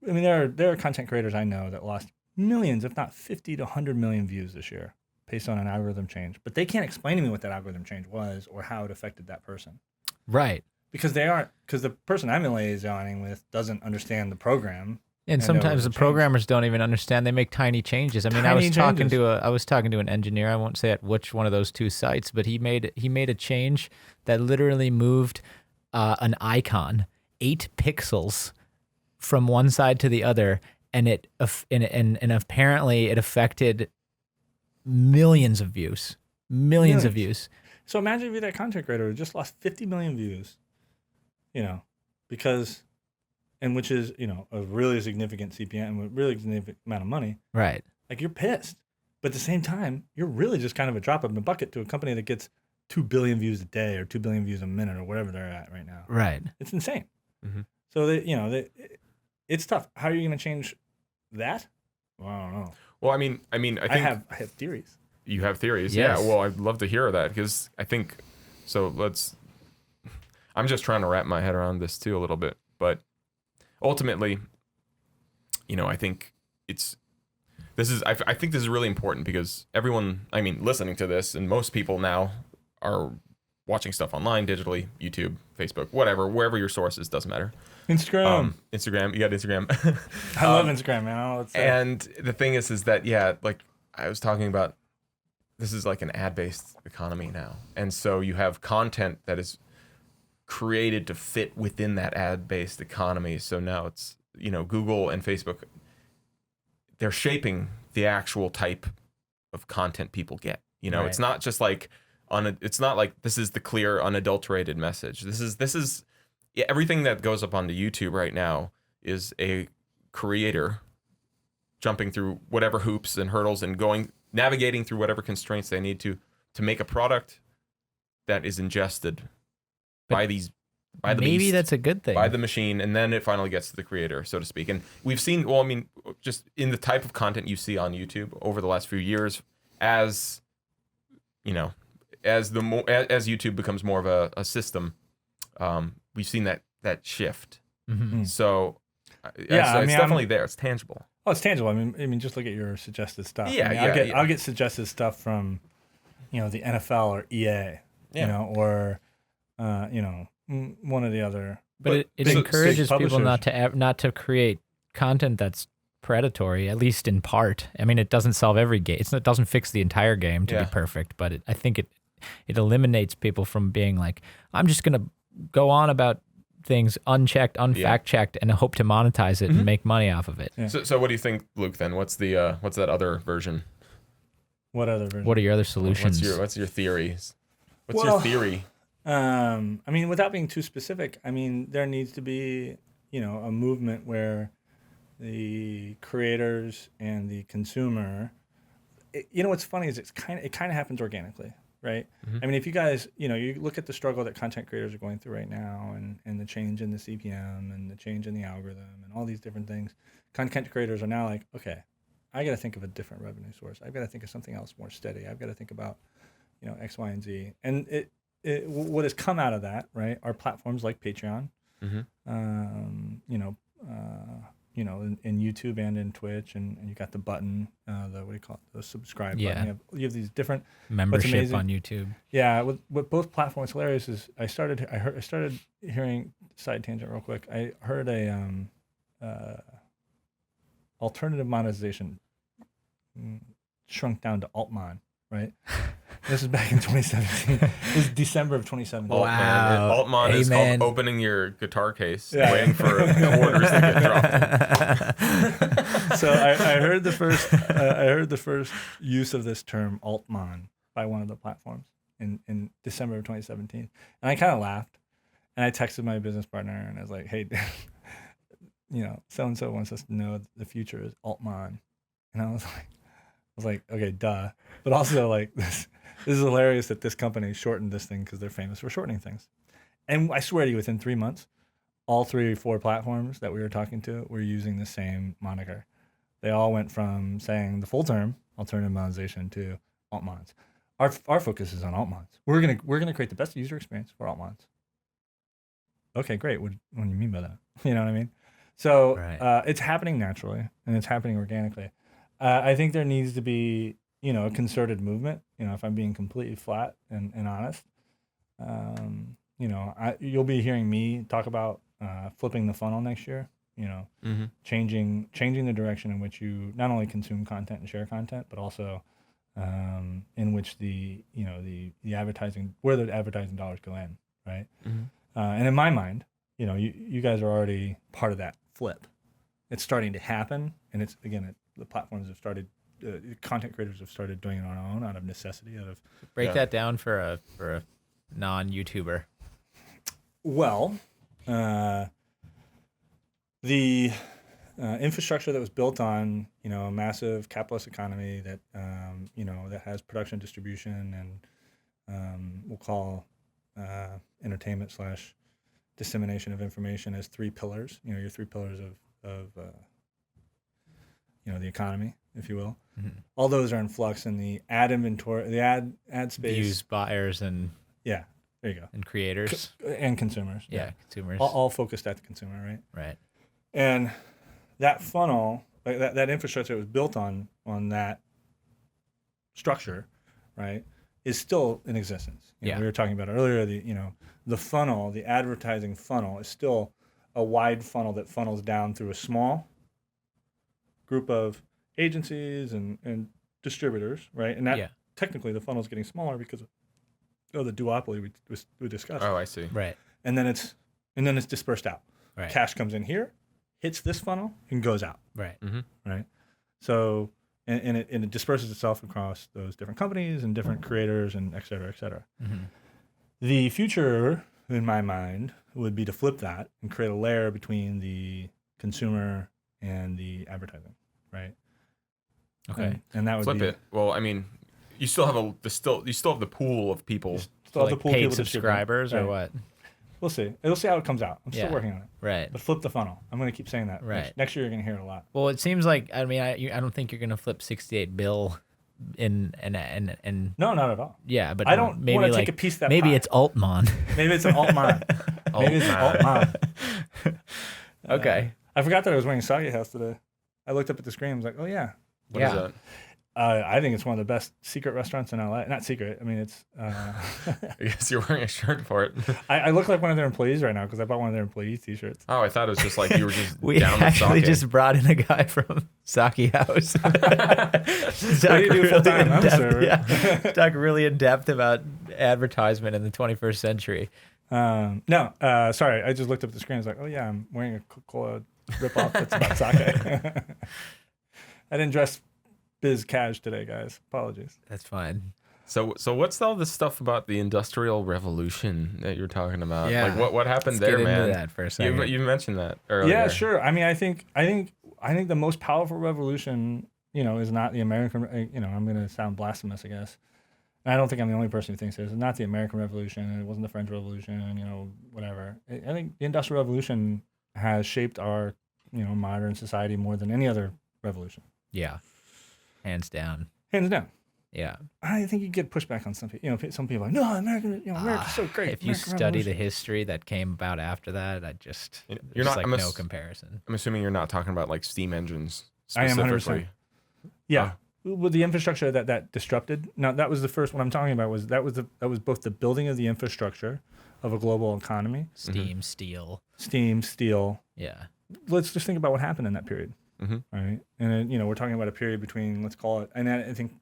I mean, there are content creators I know that lost millions, if not 50 to 100 million views this year based on an algorithm change. But they can't explain to me what that algorithm change was or how it affected that person. Right. Because the person I'm liaisoning with doesn't understand the program. And sometimes the programmers don't even understand. They make tiny changes. I mean, I was talking to an engineer. I won't say at which one of those 2 sites, but he made a change that literally moved an icon 8 pixels from one side to the other, and apparently it affected millions of views. Millions of views. So imagine if you're that content creator who just lost 50 million views, you know, because, and which is, you know, a really significant CPM and a really significant amount of money. Right. Like, you're pissed. But at the same time, you're really just kind of a drop in the bucket to a company that gets 2 billion views a day or 2 billion views a minute or whatever they're at right now. Right. It's insane. Mm-hmm. So, it's tough. How are you going to change that? Well, I don't know. Well, I mean, I think I have theories. You have theories. Yes. Yeah. Well, I'd love to hear that, because I think, I'm just trying to wrap my head around this too a little bit, but ultimately, you know, I think I think this is really important, because everyone, I mean, listening to this, and most people now are watching stuff online, digitally, YouTube, Facebook, whatever, wherever your source is, doesn't matter. Instagram, you got Instagram. I love Instagram, man. I don't know what to say. And the thing is that, yeah, like I was talking about, this is like an ad-based economy now. And so you have content that is created to fit within that ad-based economy. So now it's, you know, Google and Facebook, they're shaping the actual type of content people get. You know, It's not just like, it's not like this is the clear, unadulterated message. This is everything that goes up onto YouTube right now is a creator jumping through whatever hoops and hurdles and navigating through whatever constraints they need to make a product that is ingested by the maybe beast, that's a good thing, by the machine, and then it finally gets to the creator, so to speak. And we've seen, well, I mean, just in the type of content you see on YouTube over the last few years, as you know, as YouTube becomes more of a system, we've seen that shift. Mm-hmm. So yeah, it's definitely there. It's tangible. Oh, it's tangible. I mean, just look at your suggested stuff. Yeah, I'll get suggested stuff from, you know, the NFL or EA, you know, or, you know, one or the other. But it encourages people not to create content that's predatory, at least in part. I mean, it doesn't solve every game. It doesn't fix the entire game to be perfect, but I think it eliminates people from being like, I'm just going to go on about things unchecked, unfact-checked, and hope to monetize it and make money off of it. Yeah. So what do you think, Luke, then? What's that other version? What other version? What are your other solutions? What's your theories? What's your theory? I mean, without being too specific, I mean, there needs to be, a movement where the creators and the consumer, what's funny is it kind of happens organically, right? Mm-hmm. I mean, if you guys, you look at the struggle that content creators are going through right now and the change in the CPM and the change in the algorithm and all these different things, content creators are now like, okay, I got to think of a different revenue source. I've got to think of something else more steady. I've got to think about, X, Y, and Z. And what has come out of that, right, are platforms like Patreon, in YouTube and in Twitch, and you got the button, the subscribe button. You have these different membership on YouTube. Yeah, with both platforms, hilarious is I started hearing, side tangent real quick. I heard a alternative monetization shrunk down to Altmon, right? This is back in 2017. This is December of 2017. Wow. Altmon is called opening your guitar case, waiting for quarters to get dropped. So I heard the first use of this term Altmon by one of the platforms in December of 2017, and I kind of laughed, and I texted my business partner, and I was like, "Hey, so and so wants us to know the future is Altmon," and I was like, "Okay, duh," but also like this. This is hilarious that this company shortened this thing because they're famous for shortening things. And I swear to you, within 3 months, all 3 or 4 platforms that we were talking to were using the same moniker. They all went from saying the full term, alternative monetization, to Altmons. Our focus is on Altmons. We're gonna create the best user experience for Altmons. Okay, great. What do you mean by that? You know what I mean? So it's happening naturally and it's happening organically. I think there needs to be a concerted movement, if I'm being completely flat and honest. You'll be hearing me talk about flipping the funnel next year, changing the direction in which you not only consume content and share content, but also in which the advertising, where the advertising dollars go in, right? Mm-hmm. And in my mind, you guys are already part of that flip. It's starting to happen, and it's, again, the platforms have started, content creators have started doing it on their own out of necessity. Break that down for a non-YouTuber. Well, the infrastructure that was built on a massive capitalist economy that that has production, distribution, and we'll call entertainment / dissemination of information as 3 pillars. Your 3 pillars of the economy, if you will. Mm-hmm. All those are in flux, and the ad inventory, the ad space, views, buyers, and there you go, and creators and consumers. Yeah, consumers. All focused at the consumer, right? Right. And that funnel, like that infrastructure that was built on that structure, right, is still in existence. We were talking about earlier. The funnel, the advertising funnel, is still a wide funnel that funnels down through a small group of agencies and distributors, right? And that technically the funnel is getting smaller because of the duopoly we discussed. Oh, I see. Right. And then it's dispersed out. Right. Cash comes in here, hits this funnel, and goes out. Right. Mm-hmm. Right. So and it disperses itself across those different companies and different creators and et cetera, et cetera. Mm-hmm. The future, in my mind, would be to flip that and create a layer between the consumer and the advertising, right? Okay. And that would flip it. Well, I mean, you still have the pool of people. You still have the pool of paid people subscribers, or what? We'll see. We'll see how it comes out. I'm still working on it. Right. But flip the funnel. I'm going to keep saying that. Right. Next year, you're going to hear it a lot. Well, it seems like, I don't think you're going to flip 68 bill in. No, not at all. Yeah, but I don't want to take a piece of that maybe pie. It's Altmon. Maybe it's an Altmon. Maybe it's an Altmon. Okay. I forgot that I was wearing soggy house today. I looked up at the screen. I was like, oh, yeah. What is that? I think it's one of the best secret restaurants in LA. Not secret. I mean, it's. I guess you're wearing a shirt for it. I look like one of their employees right now because I bought one of their employee T-shirts. Oh, I thought it was just like you were just We down with actually sake. just brought in a guy from Sake House. What do you do full time? I'm a server. Yeah, talk really in depth about advertisement in the 21st century. No, sorry. I just looked up the screen. I was like, oh yeah, I'm wearing a Coca-Cola ripoff that's about sake. I didn't dress biz cash today, guys. Apologies. That's fine. So what's all this stuff about the Industrial Revolution that you're talking about? Yeah. Like what happened Let's there, get man? into that for a second. You mentioned that earlier. Yeah, sure. I mean, I think the most powerful revolution, is not the American. I'm going to sound blasphemous, I guess. And I don't think I'm the only person who thinks this. It's not the American Revolution. It wasn't the French Revolution. Whatever. I think the Industrial Revolution has shaped our, modern society more than any other revolution. Yeah, hands down. Hands down. Yeah. I think you get pushback on some people. Some people are like, no, America's so great. If you study the history that came about after that, You're not no comparison. I'm assuming you're not talking about like steam engines I am specifically. 100%. Yeah. With the infrastructure that disrupted. Now that was the first. What I'm talking about was that was both the building of the infrastructure of a global economy. Steam, steel. Yeah. Let's just think about what happened in that period. Mm-hmm. Right. And then, we're talking about a period between, let's call it, and I think,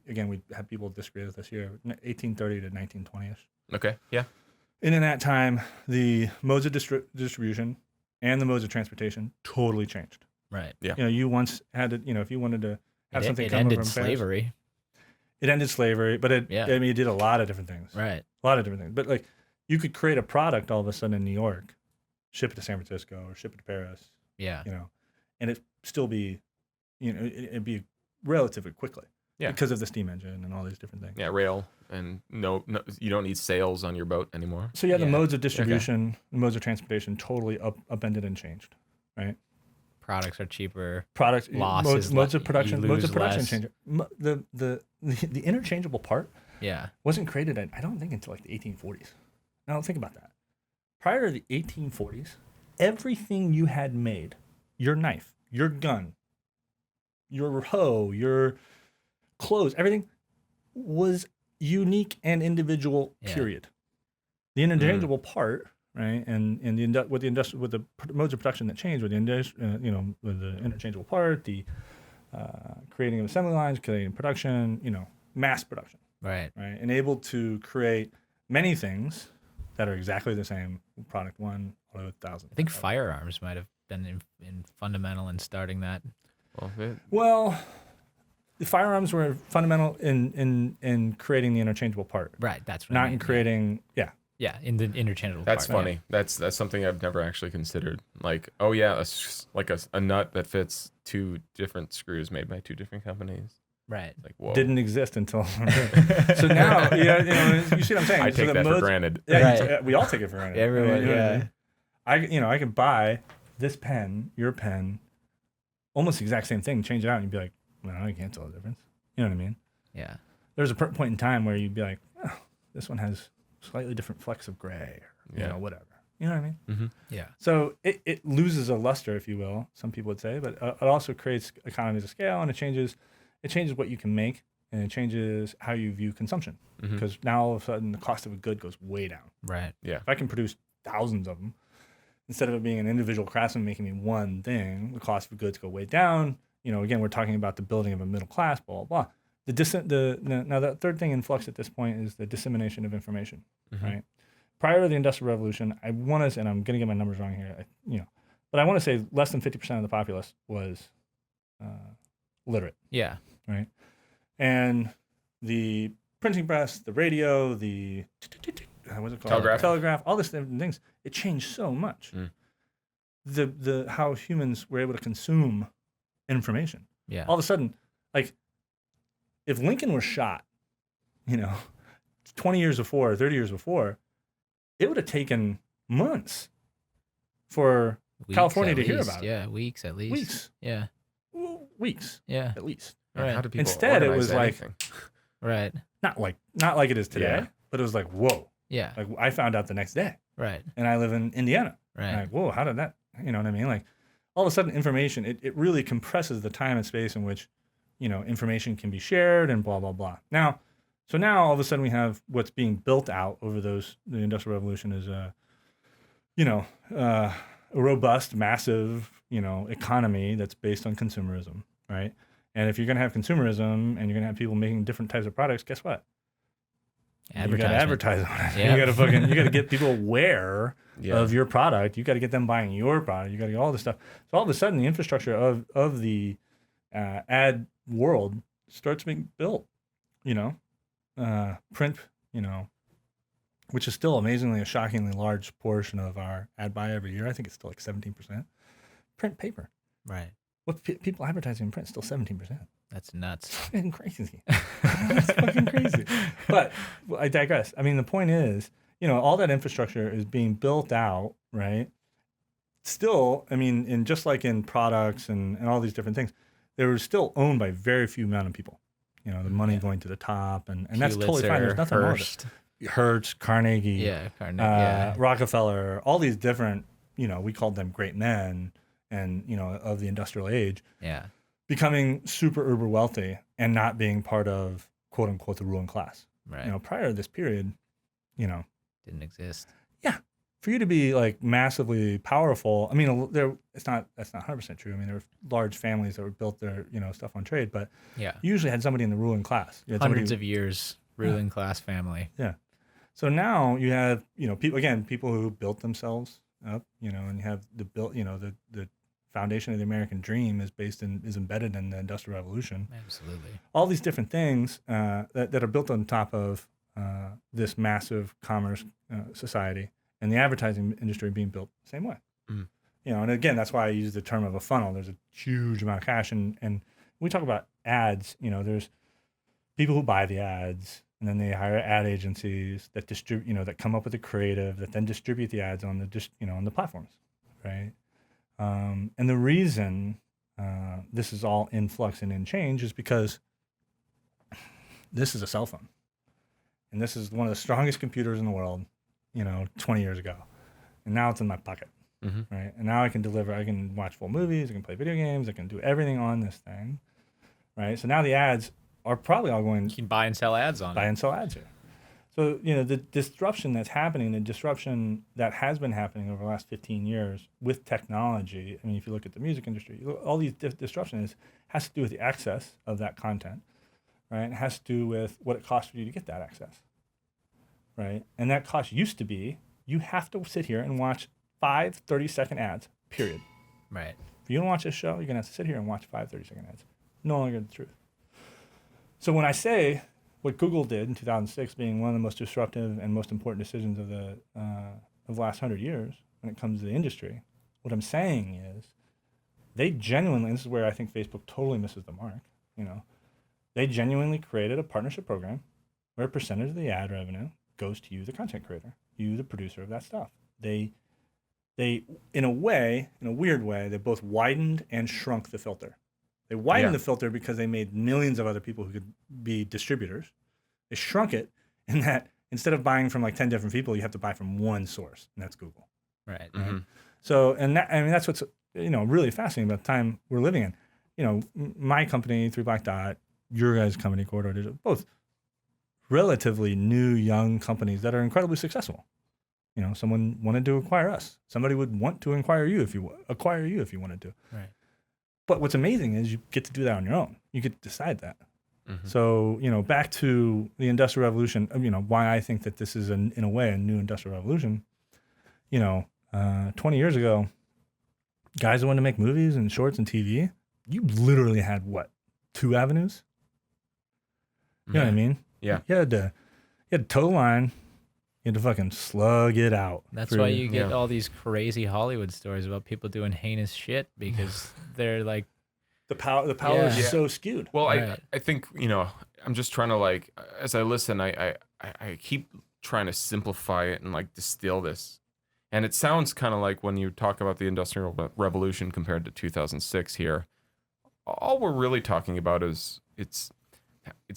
again, we have people disagree with us here, 1830 to 1920ish. Okay. Yeah. And in that time, the modes of distribution and the modes of transportation totally changed. Right. Yeah. You once had to, if you wanted to have something it come ended over from Paris, slavery. it ended slavery, but it did a lot of different things. Right. A lot of different things. But like, you could create a product all of a sudden in New York, ship it to San Francisco or ship it to Paris. Yeah. And it still be, it'd be relatively quickly. Yeah. Because of the steam engine and all these different things. Yeah, rail and no, you don't need sails on your boat anymore. So the modes of distribution, the modes of transportation totally upended and changed, right? Products are cheaper. Modes of production less. change. The interchangeable part Yeah. wasn't created, I don't think, until like the 1840s. Now think about that. Prior to the 1840s, everything you had made, your knife, your gun, your hoe, your clothes, everything was unique and individual. Period. The interchangeable part, right, and with the modes of production that changed, with with the interchangeable part, the creating of assembly lines, creating production, mass production, right, enabled to create many things that are exactly the same. Product one, all 1,000. I think firearms might have been in fundamental in starting that. Well, the firearms were fundamental in creating the interchangeable part. Right, that's what not I mean. in creating. Yeah, in the interchangeable That's part. funny. That's something I've never actually considered. Like, oh yeah, a nut that fits two different screws made by two different companies. Right. Like, whoa. Didn't exist until. So now, you see what I'm saying? I take that for granted. Yeah, Right. we all take it for granted. Everyone, I can buy this pen, your pen, almost the exact same thing, change it out, and you'd be like, well, I can't tell the difference. You know what I mean? Yeah. There's a point in time where you'd be like, oh, this one has slightly different flecks of gray, or whatever. You know what I mean? Mm-hmm. Yeah. So it loses a luster, if you will, some people would say, but it also creates economies of scale, and it changes what you can make, and it changes how you view consumption. Because now all of a sudden the cost of a good goes way down. Right. Yeah. If I can produce thousands of them, instead of it being an individual craftsman making me one thing, the cost of goods go way down. Again, we're talking about the building of a middle class, blah, blah, blah. Now, the third thing in flux at this point is the dissemination of information, right? Prior to the Industrial Revolution, I want to say, and I'm going to get my numbers wrong here, but I want to say less than 50% of the populace was literate. Yeah. Right. And the printing press, the radio, the what's it called? Telegraph, all these different things, it changed so much. The how humans were able to consume information. Yeah. All of a sudden, like, if Lincoln was shot, 20 years before, 30 years before, it would have taken months for California to hear about it. Yeah, weeks at least. Weeks. Yeah. Weeks. Yeah. At least. Right. How do people Instead, it organize was like anything? Right. not like it is today, but it was like, whoa. Yeah. Like, I found out the next day, Right. and I live in Indiana. Right. Like, whoa, how did that? You know what I mean? Like, all of a sudden, information, it really compresses the time and space in which information can be shared and blah, blah, blah. Now all of a sudden we have what's being built out over the Industrial Revolution is a robust, massive, economy that's based on consumerism, right? And if you're going to have consumerism and you're going to have people making different types of products, guess what? You got to advertise on it. Yep. You got to get people aware of your product. You got to get them buying your product. You got to get all this stuff. So all of a sudden, the infrastructure of the ad world starts being built. Print, which is still amazingly a shockingly large portion of our ad buy every year. I think it's still like 17%. Print paper. Right. What people advertising in print is still 17%. That's nuts. Fucking crazy. That's fucking crazy. But I digress. I mean, the point is, all that infrastructure is being built out, right? Still, I mean, just like in products and all these different things, they were still owned by very few amount of people. The money going to the top, and that's totally fine. There's nothing wrong with it. Hertz, Carnegie, Rockefeller, all these different, we called them great men, and of the industrial age. Yeah. Becoming super uber wealthy and not being part of quote unquote the ruling class. Right. Prior to this period, didn't exist. Yeah. For you to be like massively powerful, I mean, that's not 100% true. I mean, there were large families that were built their stuff on trade, but you usually had somebody in the ruling class. Hundreds of years ruling class family. Yeah. So now you have people who built themselves up, and you have the foundation of the American dream is embedded in the Industrial Revolution. Absolutely. All these different things that are built on top of this massive commerce society, and the advertising industry being built the same way. Mm. And again, that's why I use the term of a funnel. There's a huge amount of cash, and when we talk about ads, there's people who buy the ads, and then they hire ad agencies that distribute, that come up with the creative, that then distribute the ads on the platforms, right? And the reason this is all in flux and in change is because this is a cell phone. And this is one of the strongest computers in the world, 20 years ago. And now it's in my pocket, right? And now I can watch full movies, I can play video games, I can do everything on this thing, right? So now the ads are probably all going... You can buy and sell ads on it. Buy and sell ads here. So, the disruption that's happening, the disruption that has been happening over the last 15 years with technology, I mean, if you look at the music industry, all these disruptions has to do with the access of that content, right? It has to do with what it costs for you to get that access, right? And that cost used to be, you have to sit here and watch 5 30-second ads, period. Right. If you don't watch this show, you're going to have to sit here and watch 5 30-second ads. No longer the truth. So when I say... what Google did in 2006 being one of the most disruptive and most important decisions of the last 100 years when it comes to the industry, what I'm saying is they genuinely, and this is where I think Facebook totally misses the mark, they genuinely created a partnership program where a percentage of the ad revenue goes to you, the content creator, you, the producer of that stuff. They in a weird way, they both widened and shrunk the filter. They widened the filter because they made millions of other people who could be distributors. They shrunk it in that instead of buying from like 10 different people, you have to buy from one source, and that's Google. Right. Mm-hmm. So, that's what's really fascinating about the time we're living in. My company, 3 Black Dot, your guys' company, Corridor Digital, both relatively new, young companies that are incredibly successful. Someone wanted to acquire us. Somebody would want to acquire you if you wanted to. Right. But what's amazing is you get to do that on your own. You get to decide that. Mm-hmm. So, back to the Industrial Revolution, why I think that this is, in a way, a new Industrial Revolution. 20 years ago, guys that wanted to make movies and shorts and TV, you literally had, 2 avenues? You know what I mean? Yeah. You had to toe the line. You had to fucking slug it out. That's why you get all these crazy Hollywood stories about people doing heinous shit because they're like... The power is so skewed. Well, right. I think, I'm just trying to as I listen, I keep trying to simplify it and distill this. And it sounds kind of like when you talk about the Industrial Revolution compared to 2006 here, all we're really talking about is it's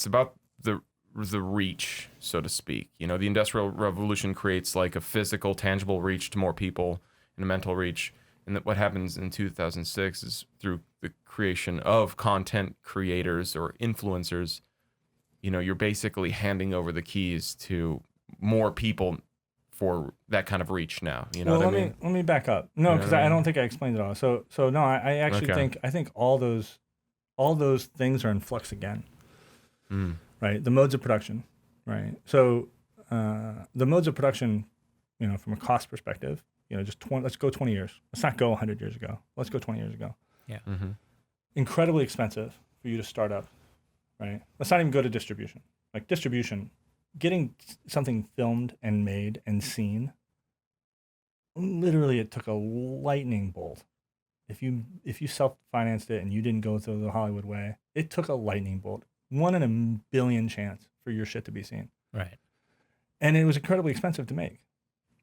about the reach, so to speak. The Industrial Revolution creates a physical, tangible reach to more people and a mental reach. And that what happens in 2006 is through the creation of content creators or influencers, you're basically handing over the keys to more people for that kind of reach now. You know what I mean? Let me back up. No, because I don't think I explained it all. So no, I actually think all those things are in flux again. Right? The modes of production, right? So the modes of production, from a cost perspective, let's go 20 years. Let's not go 100 years ago. Let's go 20 years ago. Yeah. Incredibly expensive for you to start up, right? Let's not even go to distribution. Like distribution, getting something filmed and made and seen, literally it took a lightning bolt. If you self-financed it and you didn't go through the Hollywood way, it took a lightning bolt. 1 in a billion chance for your shit to be seen. Right. And it was incredibly expensive to make,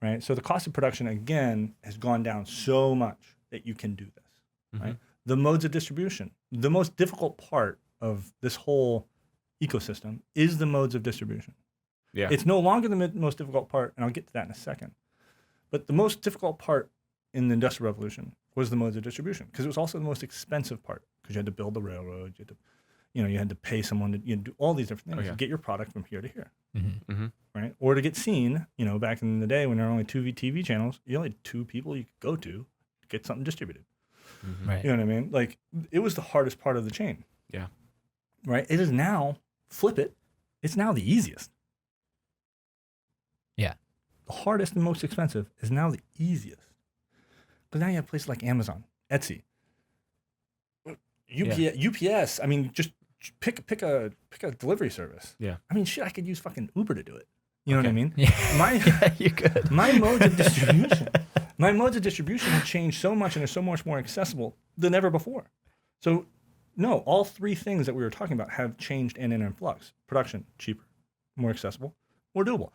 right? So the cost of production, again, has gone down so much that you can do this, right? The modes of distribution. The most difficult part of this whole ecosystem is the modes of distribution. Yeah. It's no longer the most difficult part, and I'll get to that in a second. But the most difficult part in the Industrial Revolution was the modes of distribution, because it was also the most expensive part, because you had to build the railroad, you had to pay someone to do all these different things to get your product from here to here, right? Or to get seen, back in the day when there were only 2 TV channels, you only had 2 people you could go to get something distributed. Right. You know what I mean? Like, it was the hardest part of the chain. Yeah. Right? It is now, flip it, it's now the easiest. Yeah. The hardest and most expensive is now the easiest. Because now you have places like Amazon, Etsy, UPS. I mean, just pick a delivery service. Yeah. I mean, shit, I could use fucking Uber to do it. You know what I mean? Yeah. You could. My modes of distribution have changed so much and are so much more accessible than ever before. So, no, all 3 things that we were talking about have changed and in flux. Production, cheaper, more accessible, more doable.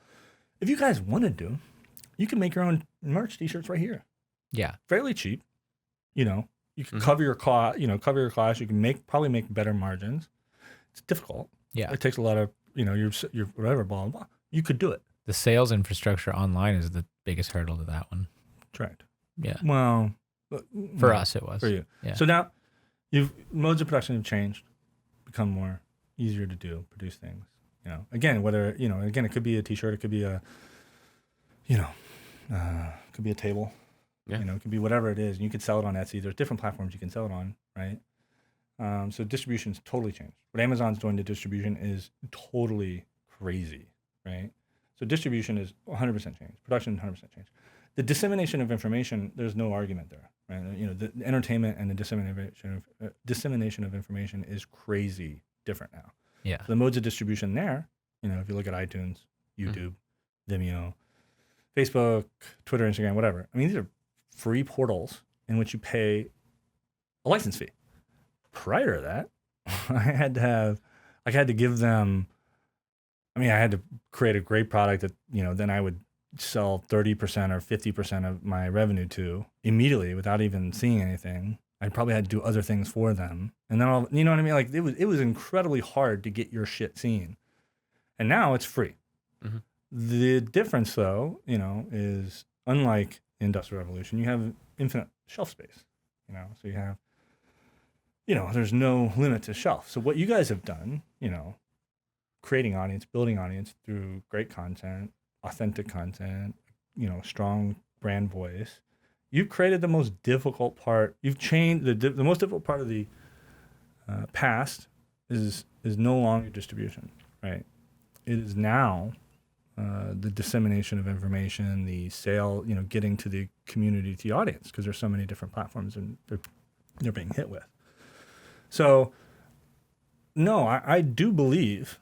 If you guys wanted to, you can make your own merch T-shirts right here. Yeah. Fairly cheap. You can cover your cost. You can probably make better margins. It's difficult. Yeah. It takes a lot of your whatever blah blah blah. You could do it. The sales infrastructure online is the biggest hurdle to that one. Correct. Yeah. Well, for us it was. For you. Yeah. So now, modes of production have changed, become more easier to do, produce things. Again, it could be a T-shirt, it could be could be a table. Yeah. It could be whatever it is. And you could sell it on Etsy. There's different platforms you can sell it on, right? So distribution's totally changed. What Amazon's doing to distribution is totally crazy, right? So distribution is 100% changed. Production 100% changed. The dissemination of information, there's no argument there, right? The entertainment and the dissemination of information is crazy different now. Yeah. So the modes of distribution there, if you look at iTunes, YouTube, Vimeo, Facebook, Twitter, Instagram, whatever. I mean, these are free portals in which you pay a license fee. Prior to that, I had to give them, I had to create a great product that, then I would sell 30% or 50% of my revenue to immediately without even seeing anything. I probably had to do other things for them. And then you know what I mean? Like it was incredibly hard to get your shit seen. And now it's free. The difference though, is unlike the Industrial Revolution, you have infinite shelf space, so you have, there's no limit to shelf. So what you guys have done, creating audience, building audience through great content, authentic content, strong brand voice. You've created the most difficult part. You've changed the most difficult part of the past is no longer distribution, right? It is now the dissemination of information, the sale, getting to the community, to the audience, because there's so many different platforms and they're being hit with. So, no, I do believe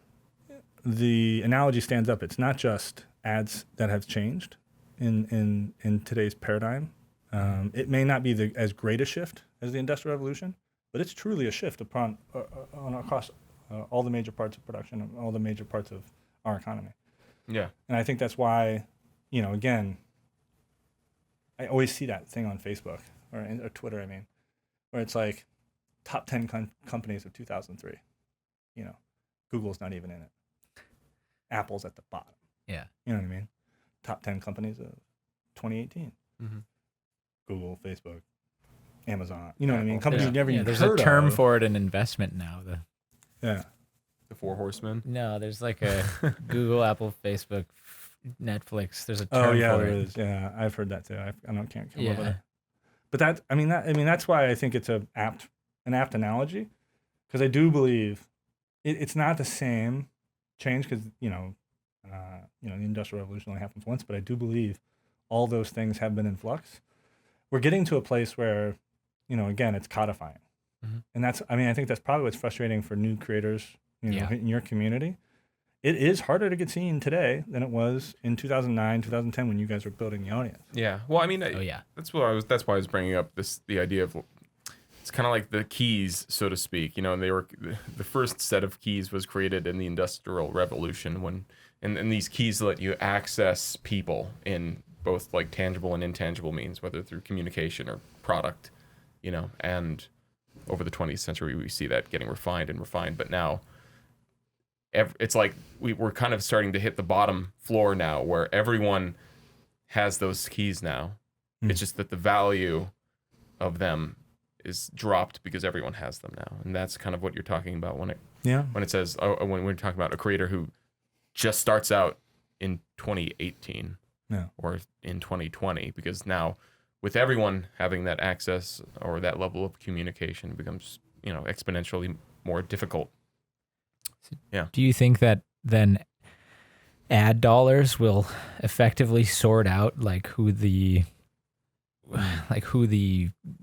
the analogy stands up. It's not just ads that have changed in today's paradigm. It may not be as great a shift as the Industrial Revolution, but it's truly a shift across all the major parts of production and all the major parts of our economy. Yeah. And I think that's why, again, I always see that thing on Facebook or Twitter, where it's like top 10 companies of 2003. Google's not even in it. Apple's at the bottom. Yeah. You know what I mean? Top 10 companies of 2018. Google, Facebook, Amazon. You know what I mean? Companies you never even there's heard a term of. for it in investment now. Yeah. The Four Horsemen. No, there's like a Google, Apple, Facebook, Netflix. There's a term Oh yeah, for there it. is. Yeah, I've heard that too. I can't come up with Yeah. it. But that's why I think it's an apt analogy, because I do believe it's not the same change, because the Industrial Revolution only happens once, but I do believe all those things have been in flux. We're getting to a place where, again, it's codifying, and I think that's probably what's frustrating for new creators, in your community. It is harder to get seen today than it was in 2009, 2010 when you guys were building the audience. Yeah. Well, I mean, that's why I was bringing up the idea of, it's kind of like the keys, so to speak. And they were, the first set of keys was created in the Industrial Revolution and these keys let you access people in both like tangible and intangible means, whether through communication or product, and over the 20th century we see that getting refined, but now it's like we're kind of starting to hit the bottom floor now, where everyone has those keys now. It's just that the value of them is dropped because everyone has them now, and that's kind of what you're talking about when it says when we're talking about a creator who just starts out in 2018 or in 2020, because now with everyone having that access or that level of communication, it becomes exponentially more difficult. Yeah. Do you think that then ad dollars will effectively sort out who the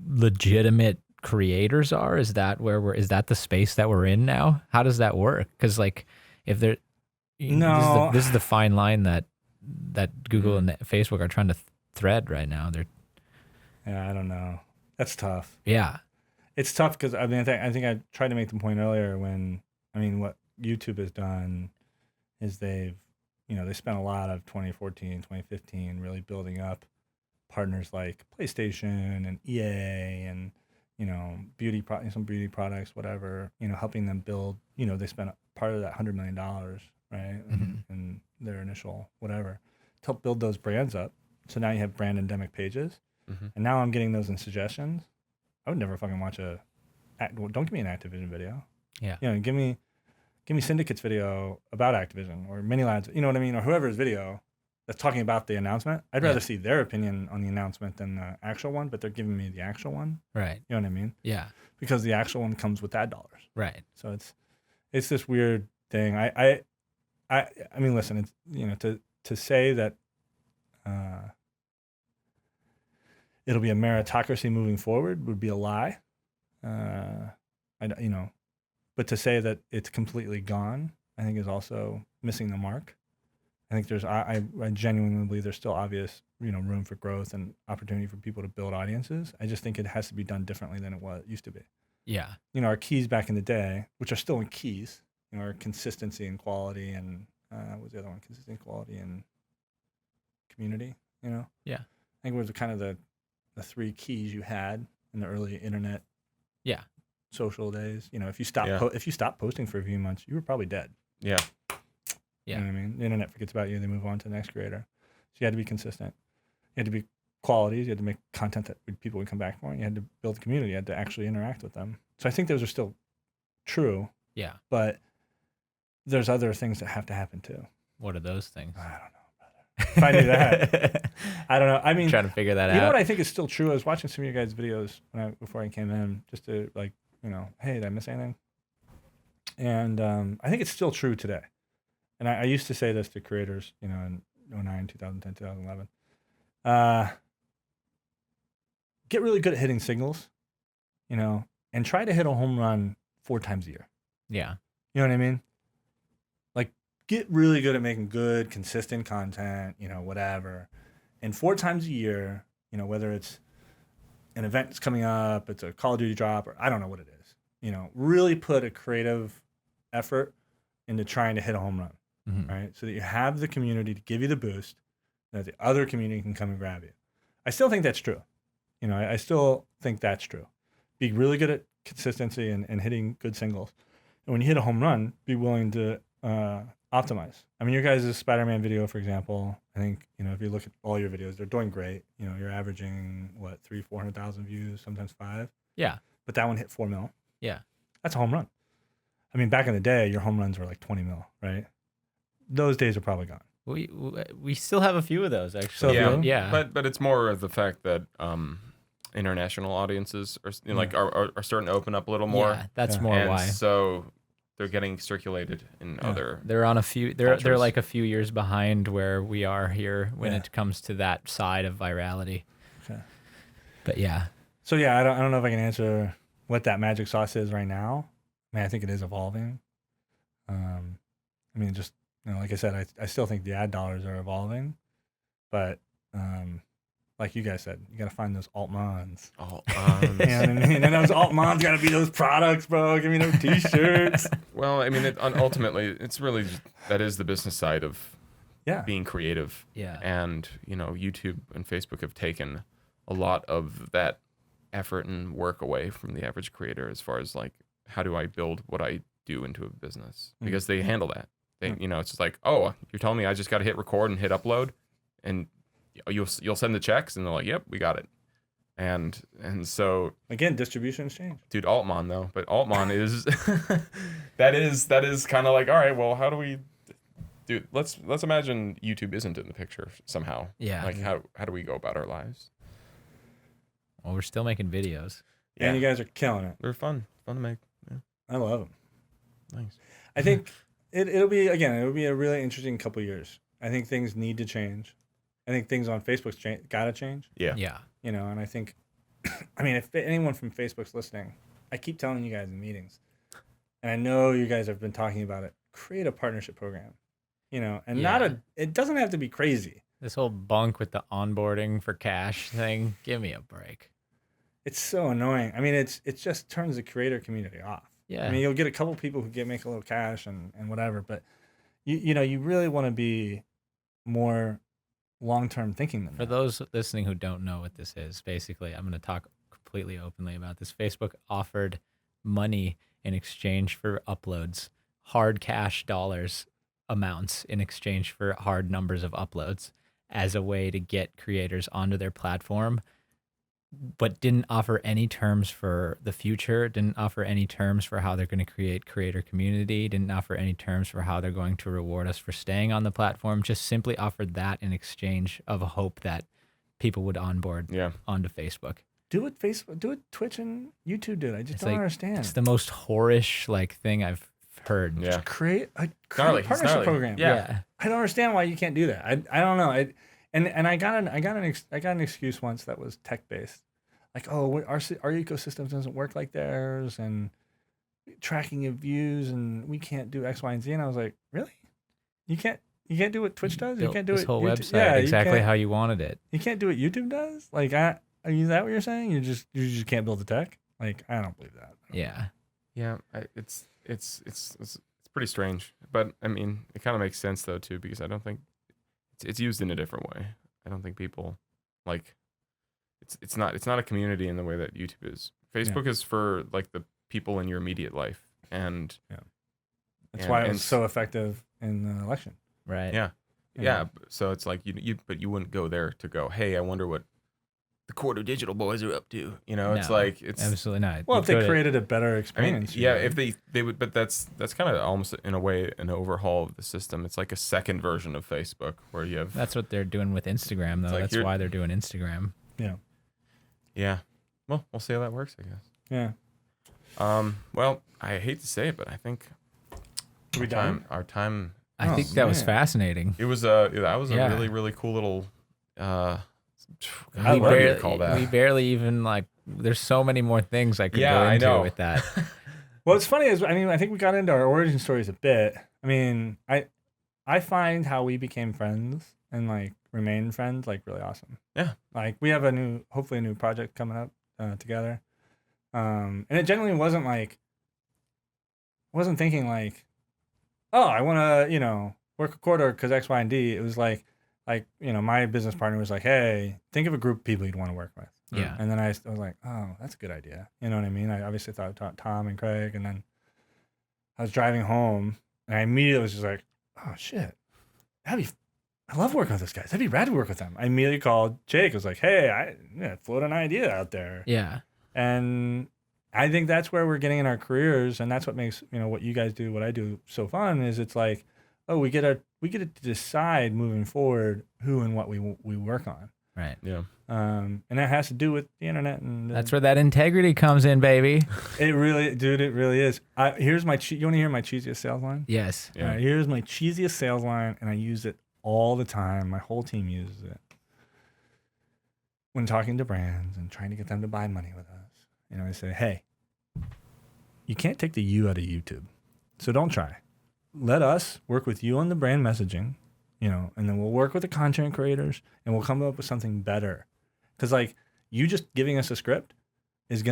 legitimate creators are? Is that is that the space that we're in now? How does that work? Because if there, this is the fine line that Google and Facebook are trying to thread right now. I don't know. That's tough. Yeah, it's tough because I think I tried to make the point earlier what YouTube has done is they spent a lot of 2014, 2015 really building up partners like PlayStation and EA and some beauty products, whatever, helping them build. They spent part of that $100 million, right, in their initial whatever, to help build those brands up. So now you have brand endemic pages, and now I'm getting those in suggestions. I would never fucking watch don't give me an Activision video. Yeah. Give me Syndicate's video about Activision, or Mini Lads, you know what I mean, or whoever's video that's talking about the announcement. I'd rather see their opinion on the announcement than the actual one, but they're giving me the actual one. Right. You know what I mean? Yeah. Because the actual one comes with ad dollars. Right. So it's this weird thing. I mean, listen, it's to say that it'll be a meritocracy moving forward would be a lie. But to say that it's completely gone, I think is also missing the mark. I think I genuinely believe there's still obvious, room for growth and opportunity for people to build audiences. I just think it has to be done differently than it used to be. Yeah. Our keys back in the day, which are still in keys, are consistency and quality, and what was the other one? Consistency, quality, and community. Yeah. I think it was kind of the three keys you had in the early internet. Yeah. Social days. If you stopped posting for a few months, you were probably dead. Yeah. Yeah. You know what I mean? The internet forgets about you. They move on to the next creator. So you had to be consistent. You had to be qualities. You had to make content that people would come back for. And you had to build a community. You had to actually interact with them. So I think those are still true. Yeah. But there's other things that have to happen too. What are those things? I don't know, brother. If I knew that. I don't know. I mean, trying to figure that out. You know what I think is still true? I was watching some of your guys' videos before I came in, just to hey, did I miss anything? And I think it's still true today. And I used to say this to creators, in 2009, 2010, 2011. Get really good at hitting signals, and try to hit a home run 4 times a year. Yeah. You know what I mean? Like, get really good at making good, consistent content, whatever. And 4 times a year, whether it's an event that's coming up, it's a Call of Duty drop, or I don't know what it is, really put a creative effort into trying to hit a home run. Right? So that you have the community to give you the boost, that the other community can come and grab you. I still think that's true. I still think that's true. Be really good at consistency and hitting good singles. And when you hit a home run, be willing to optimize. I mean, your guys' Spider-Man video, for example, I think, if you look at all your videos, they're doing great. You're averaging, 300,000-400,000 views, sometimes 5. Yeah. But that one hit 4 mil. Yeah. That's a home run. I mean, back in the day, your home runs were like 20 mil, right? Those days are probably gone. We still have a few of those, actually. So, yeah. But it's more of the fact that international audiences are are starting to open up a little more. Yeah, that's more and why. So they're getting circulated in other. They're on a few. They're cultures. like a few years behind where we are here when it comes to that side of virality. Okay. But yeah. So I don't know if I can answer what that magic sauce is right now. I mean, I think it is evolving. I mean, just like I said, I still think the ad dollars are evolving, but like you guys said, you got to find those alt-mons. You know what I mean? And those alt-mons got to be those products, bro. Give me those t-shirts. Well, I mean, ultimately, it's really that is the business side of being creative. Yeah. And YouTube and Facebook have taken a lot of that effort and work away from the average creator as far as like, how do I build what I do into a business? Because they handle that. They, it's just like, oh, you're telling me I just got to hit record and hit upload, and you'll send the checks, and they're like, yep, we got it. And so again, distribution change. Dude, Altmon though, but Altmon is that is kind of like, all right, well, how do we? Dude, let's imagine YouTube isn't in the picture somehow. Yeah. Like how do we go about our lives? Well, we're still making videos. Yeah. And you guys are killing it. They're fun to make. Yeah. I love them. Nice. I think it'll be a really interesting couple years. I think things need to change. I think things on Facebook's gotta change. Yeah. Yeah. And I think, I mean, if anyone from Facebook's listening, I keep telling you guys in meetings, and I know you guys have been talking about it. Create a partnership program, and it doesn't have to be crazy. This whole bunk with the onboarding for cash thing, give me a break. It's so annoying. I mean, it just turns the creator community off. Yeah. I mean, you'll get a couple people who make a little cash and whatever, but you really want to be more long-term thinking than For that. those listening who don't know what this is, basically, I'm going to talk completely openly about this. Facebook offered money in exchange for uploads, hard cash dollars amounts in exchange for hard numbers of uploads as a way to get creators onto their platform, but didn't offer any terms for the future, didn't offer any terms for how they're going to create creator community, didn't offer any terms for how they're going to reward us for staying on the platform, just simply offered that in exchange of a hope that people would onboard onto Facebook. Do what Twitch and YouTube did. I just don't understand. It's the most whorish thing I've heard. Yeah. Just create a partnership program. Yeah. I don't understand why you can't do that. I don't know. And I got an excuse once that was tech based, like, oh, our ecosystem doesn't work like theirs, and tracking of views, and we can't do X, Y, and Z. And I was like, really? You can't do what Twitch does? You can't do this it whole YouTube? website exactly how you wanted it. You can't do what YouTube does? Like, is that what you're saying? You just can't build the tech? Like, I don't believe that. Yeah. It's pretty strange, but I mean, it kind of makes sense though too, because I don't think it's used in a different way. I don't think people like it's not a community in the way that YouTube is. Facebook is for like the people in your immediate life, and that's why it was so effective in the election. Right. Yeah. So it's like but you wouldn't go there to go, hey, I wonder what the Quarter Digital boys are up to. It's like it's absolutely not. Well, if they created a better experience, if they would, but that's kind of almost in a way an overhaul of the system. It's like a second version of Facebook where you have. That's what they're doing with Instagram, though. That's why they're doing Instagram. Yeah. Well, we'll see how that works, I guess. Yeah. Well, I hate to say it, but I think our time. I think that was fascinating. It was that was a really, really cool little. We barely even there's so many more things I could go into with that. Well, what's funny is, I think we got into our origin stories a bit. I mean, I find how we became friends and remain friends really awesome. Yeah. We have hopefully a new project coming up together. And it generally wasn't thinking oh, I want to, work a quarter because X, Y, and D. It was my business partner was like, hey, think of a group of people you'd want to work with. Yeah. And then I was like, oh, that's a good idea. You know what I mean? I obviously thought of Tom and Craig, and then I was driving home, and I immediately was just like, oh, shit. I love working with those guys. That'd be rad to work with them. I immediately called Jake. I was like, hey, I float an idea out there. Yeah. And I think that's where we're getting in our careers, and that's what makes what you guys do, what I do, so fun. Is it's like, oh, we get to decide moving forward who and what we work on. Right. Yeah. And that has to do with the internet, and that's where that integrity comes in, baby. It really is. Here's my. You want to hear my cheesiest sales line? Yes. Yeah. All right, here's my cheesiest sales line, and I use it all the time. My whole team uses it when talking to brands and trying to get them to buy money with us. I say, hey, you can't take the you out of YouTube, so don't try. Let us work with you on the brand messaging, and then we'll work with the content creators, and we'll come up with something better. Because like you just giving us a script is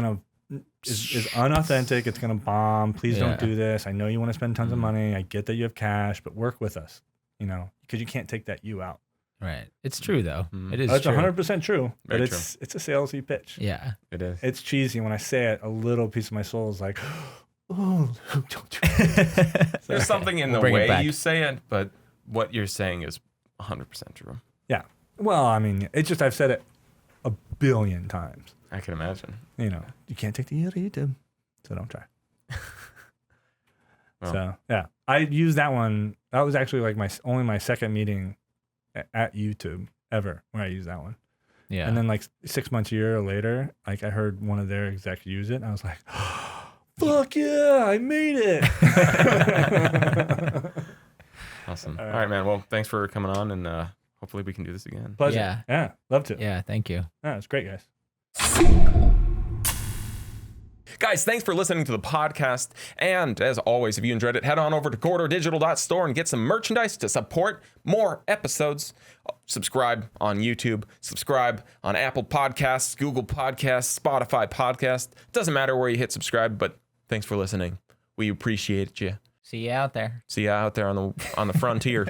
unauthentic. It's gonna bomb. Please don't do this. I know you want to spend tons of money. I get that you have cash, but work with us. Because you can't take that you out. Right. It's true though. It is. It's true. 100% true. But Very it's a salesy pitch. Yeah. It is. It's cheesy. When I say it, a little piece of my soul is like, oh, don't do it. There's something in the way you say it, but what you're saying is 100% true. Yeah. Well, I mean, it's just I've said it a billion times. I can imagine. You can't take the YouTube, so don't try. Well. So yeah, I used that one. That was actually like my second meeting at YouTube ever where I used that one. Yeah. And then like 6 months, a year later, like I heard one of their execs use it, and I was like, fuck yeah, I made it. Awesome. All right, man. Well, thanks for coming on, and hopefully we can do this again. Pleasure. Yeah. Love to. Yeah. Thank you. Yeah, it's great, guys. Guys, thanks for listening to the podcast. And as always, if you enjoyed it, head on over to corridordigital.store and get some merchandise to support more episodes. Subscribe on YouTube, subscribe on Apple Podcasts, Google Podcasts, Spotify Podcasts. Doesn't matter where you hit subscribe, but thanks for listening. We appreciate you. See you out there. See you out there on the frontier.